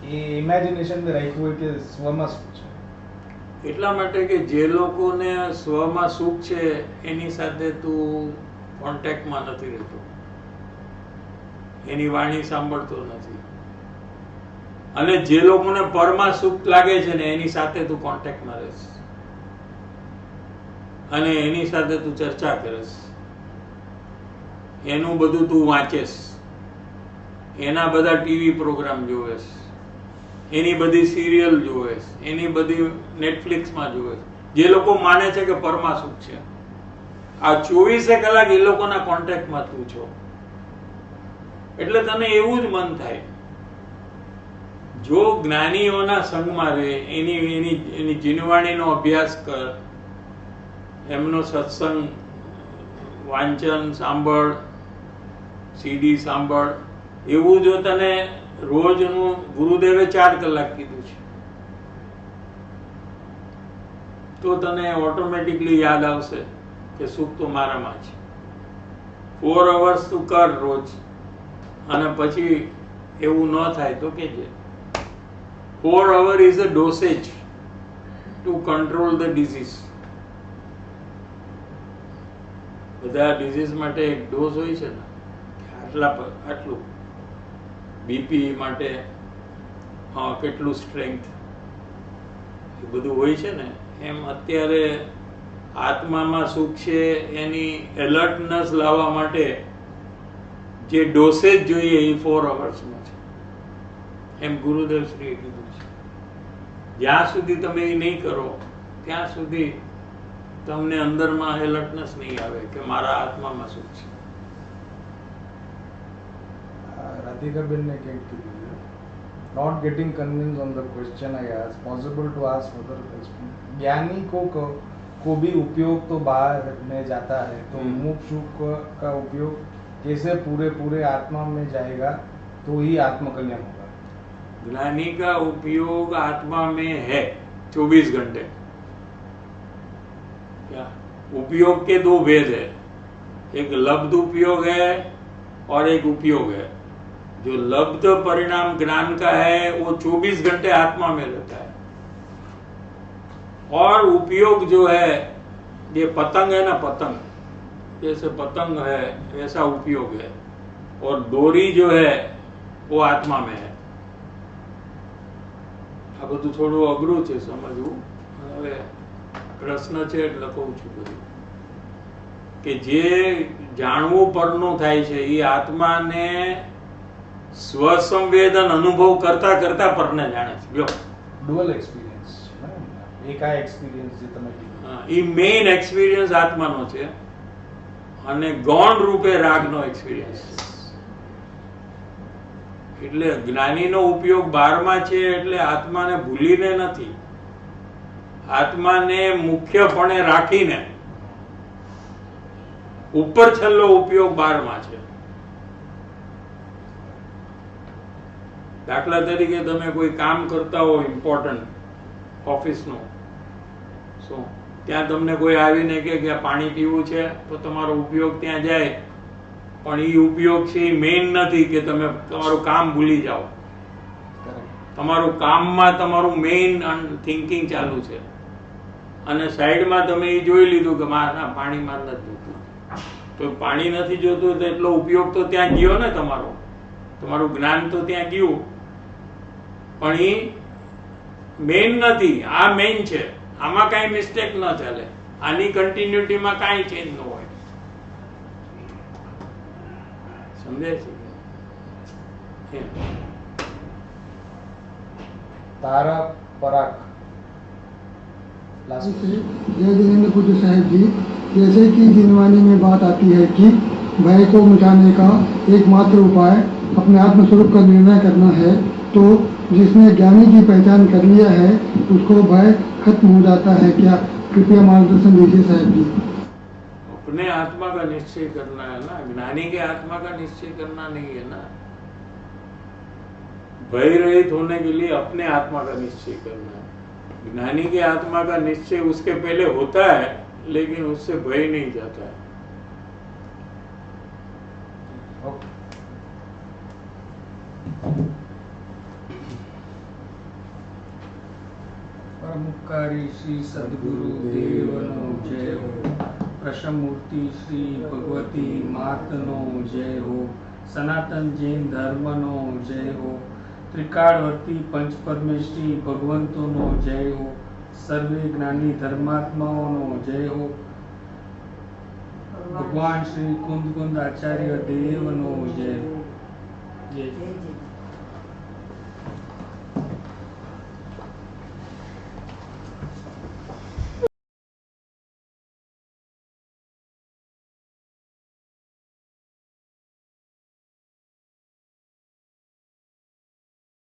એ ઇમેજિનેશન મેં રાખ્યું હોય કે સ્વમાં સુખ છે? એટલા માટે કે જે લોકોને સ્વમાં સુખ છે એની સાથે તું કોન્ટેક્ટમાં નથી રહેતો, એની વાણી સાંભળતો નથી. અને જે લોકોને પરમાં સુખ લાગે છે ને એની સાથે તું કોન્ટેક્ટમાં રહેશ અને એની સાથે તું ચર્ચા કરીશ, એનું બધું તું વાંચેશ, એના બધા ટીવી પ્રોગ્રામ જોવેશ, એની બધી સિરિયલ જોવેશ, એની બધી નેટફ્લિક્સમાં જોવેશ. જે લોકો માને છે કે પરમાં સુખ છે, આ 24 કલાક એ લોકોના કોન્ટેક્ટમાં તું છો, એટલે તને એવું જ મન થાય. જો જ્ઞાનીઓના સંગમાં રહે, એની જીનવાણીનો અભ્યાસ કર, એમનો સત્સંગ વાંચન સાંભળ, સીડી સાંભળ, એવું જો તને રોજનું ગુરુદેવે 4 કલાક કીધું છે તો તને ઓટોમેટિકલી યાદ આવશે કે સુખ તો મારામાં છે. 4 અવર્સ તું કર રોજ, અને પછી એવું ન થાય તો કેજે. 4 hours is a dosage to control the disease. બધા ડિઝીઝ માટે એક ડોઝ હોય છે ને, આટલું બીપી માટે કેટલું સ્ટ્રેન્થ, એ બધું હોય છે ને. એમ અત્યારે આત્મામાં સુખ છે એની એલર્ટનેસ લાવવા માટે જે ડોસેજ જોઈએ એ 4 અવર્સમાં છે, એમ ગુરુદેવ શ્રીએ કીધું છે. જ્યાં સુધી તમે એ નહીં કરો ત્યાં સુધી તમને અંદરમાં એલર્ટનેસ નહીં આવે કે મારા આત્મામાં સુખ છે. રાધિકાબેન ने क्या किया? Not getting convinced on the question I asked. Possible to ask further question. ज्ञानी को भी उपयोग तो बाहर में जाता है, तो मुमुक्षु का उपयोग कैसे पूरे आत्मा में जाएगा तो ही आत्मकल्याण होगा? ज्ञानी का उपयोग आत्मा में है 24 घंटे. क्या उपयोग के 2 भेद है, एक लब्ध उपयोग है और एक उपयोग है. जो लब्ध परिणाम ज्ञान का है वो 24 घंटे आत्मा में रहता है, और उपयोग जो है ये पतंग है ना, पतंग जैसे पतंग है वैसा उपयोग है, और डोरी जो है वो आत्मा में है. આ બધું થોડું અઘરું છે સમજવું. હવે પ્રશ્ન છે એટલે કહું છું બધું કે જે જાણવું પરનું થાય છે એ આત્માને સ્વસંવેદન અનુભવ કરતા કરતા પરને જાણે છે. લ્યો, ડુઅલ એક્સપિરિયન્સ છે ને, એક આ એક્સપિરિયન્સ જે તમે કીધું એ મેઇન એક્સપિરિયન્સ આત્માનો છે, અને ગૌણ રૂપે રાગનો એક્સપિરિયન્સ છે. એટલે જ્ઞાનીનો ઉપયોગ 12માં છે, એટલે આત્માને ભૂલીને નથી, આત્માને મુખ્યપણે રાખીને ઉપર છેલ્લો ઉપયોગ 12માં છે. દાખલા તરીકે તમે કોઈ કામ કરતા હો ઇમ્પોર્ટન્ટ ઓફિસનું, શું ત્યાં તમને કોઈ આવીને કહે કે પાણી પીવું છે, તો તમારો ઉપયોગ ત્યાં જાય, પણ એ ઉપયોગ છે એ મેઇન નથી કે તમે તમારું કામ ભૂલી જાઓ. તમારું કામમાં તમારું મેઇન થિંકિંગ ચાલુ છે, અને સાઈડમાં તમે એ જોઈ લીધું કે મારા પાણીમાં નથી જોતું, તો પાણી નથી જોતું તો એટલો ઉપયોગ તો ત્યાં ગયો ને, તમારું જ્ઞાન તો ત્યાં ગયું, પણ એ મેઇન નથી. આ મેઇન છે, આમાં કાંઈ મિસ્ટેક ન ચાલે, આની કન્ટિન્યુટીમાં કાંઈ ચેન્જ ન હોય. સમજાય છે એમ. તારક પરાગ जय जिनेन्द्र पुत्र साहिब जी, जैसे कि जिनवानी में बात आती है कि भय को मिटाने का एकमात्र उपाय अपने आत्मस्वरूप का निर्णय करना है, तो जिसने ज्ञानी की पहचान कर लिया है उसको भय खत्म हो जाता है क्या? कृपया मार्गदर्शन दीजिए साहिब जी। अपने आत्मा का निश्चय करना है ना, ज्ञानी के आत्मा का निश्चय करना नहीं है ना. भय रहित होने के लिए अपने आत्मा का निश्चय करना है. ज्ञानी के आत्मा का निश्चय उसके पहले होता है, लेकिन उससे भय नहीं जाता है. ઓકે. પરમુપકારી શ્રી સદગુરુ દેવનો જય હો. પ્રશમૂર્તિ શ્રી ભગવતી માતનો જય હો. સનાતન જૈન ધર્મનો જય હો. ત્રિકાળવર્તી પંચ પરમેશ્વરી ભગવંતોનો જય હો. સર્વે જ્ઞાની ધર્માત્માઓનો જય હો. ભગવાન શ્રી કુંદ આચાર્ય દેવનો જય હો. જય જય જય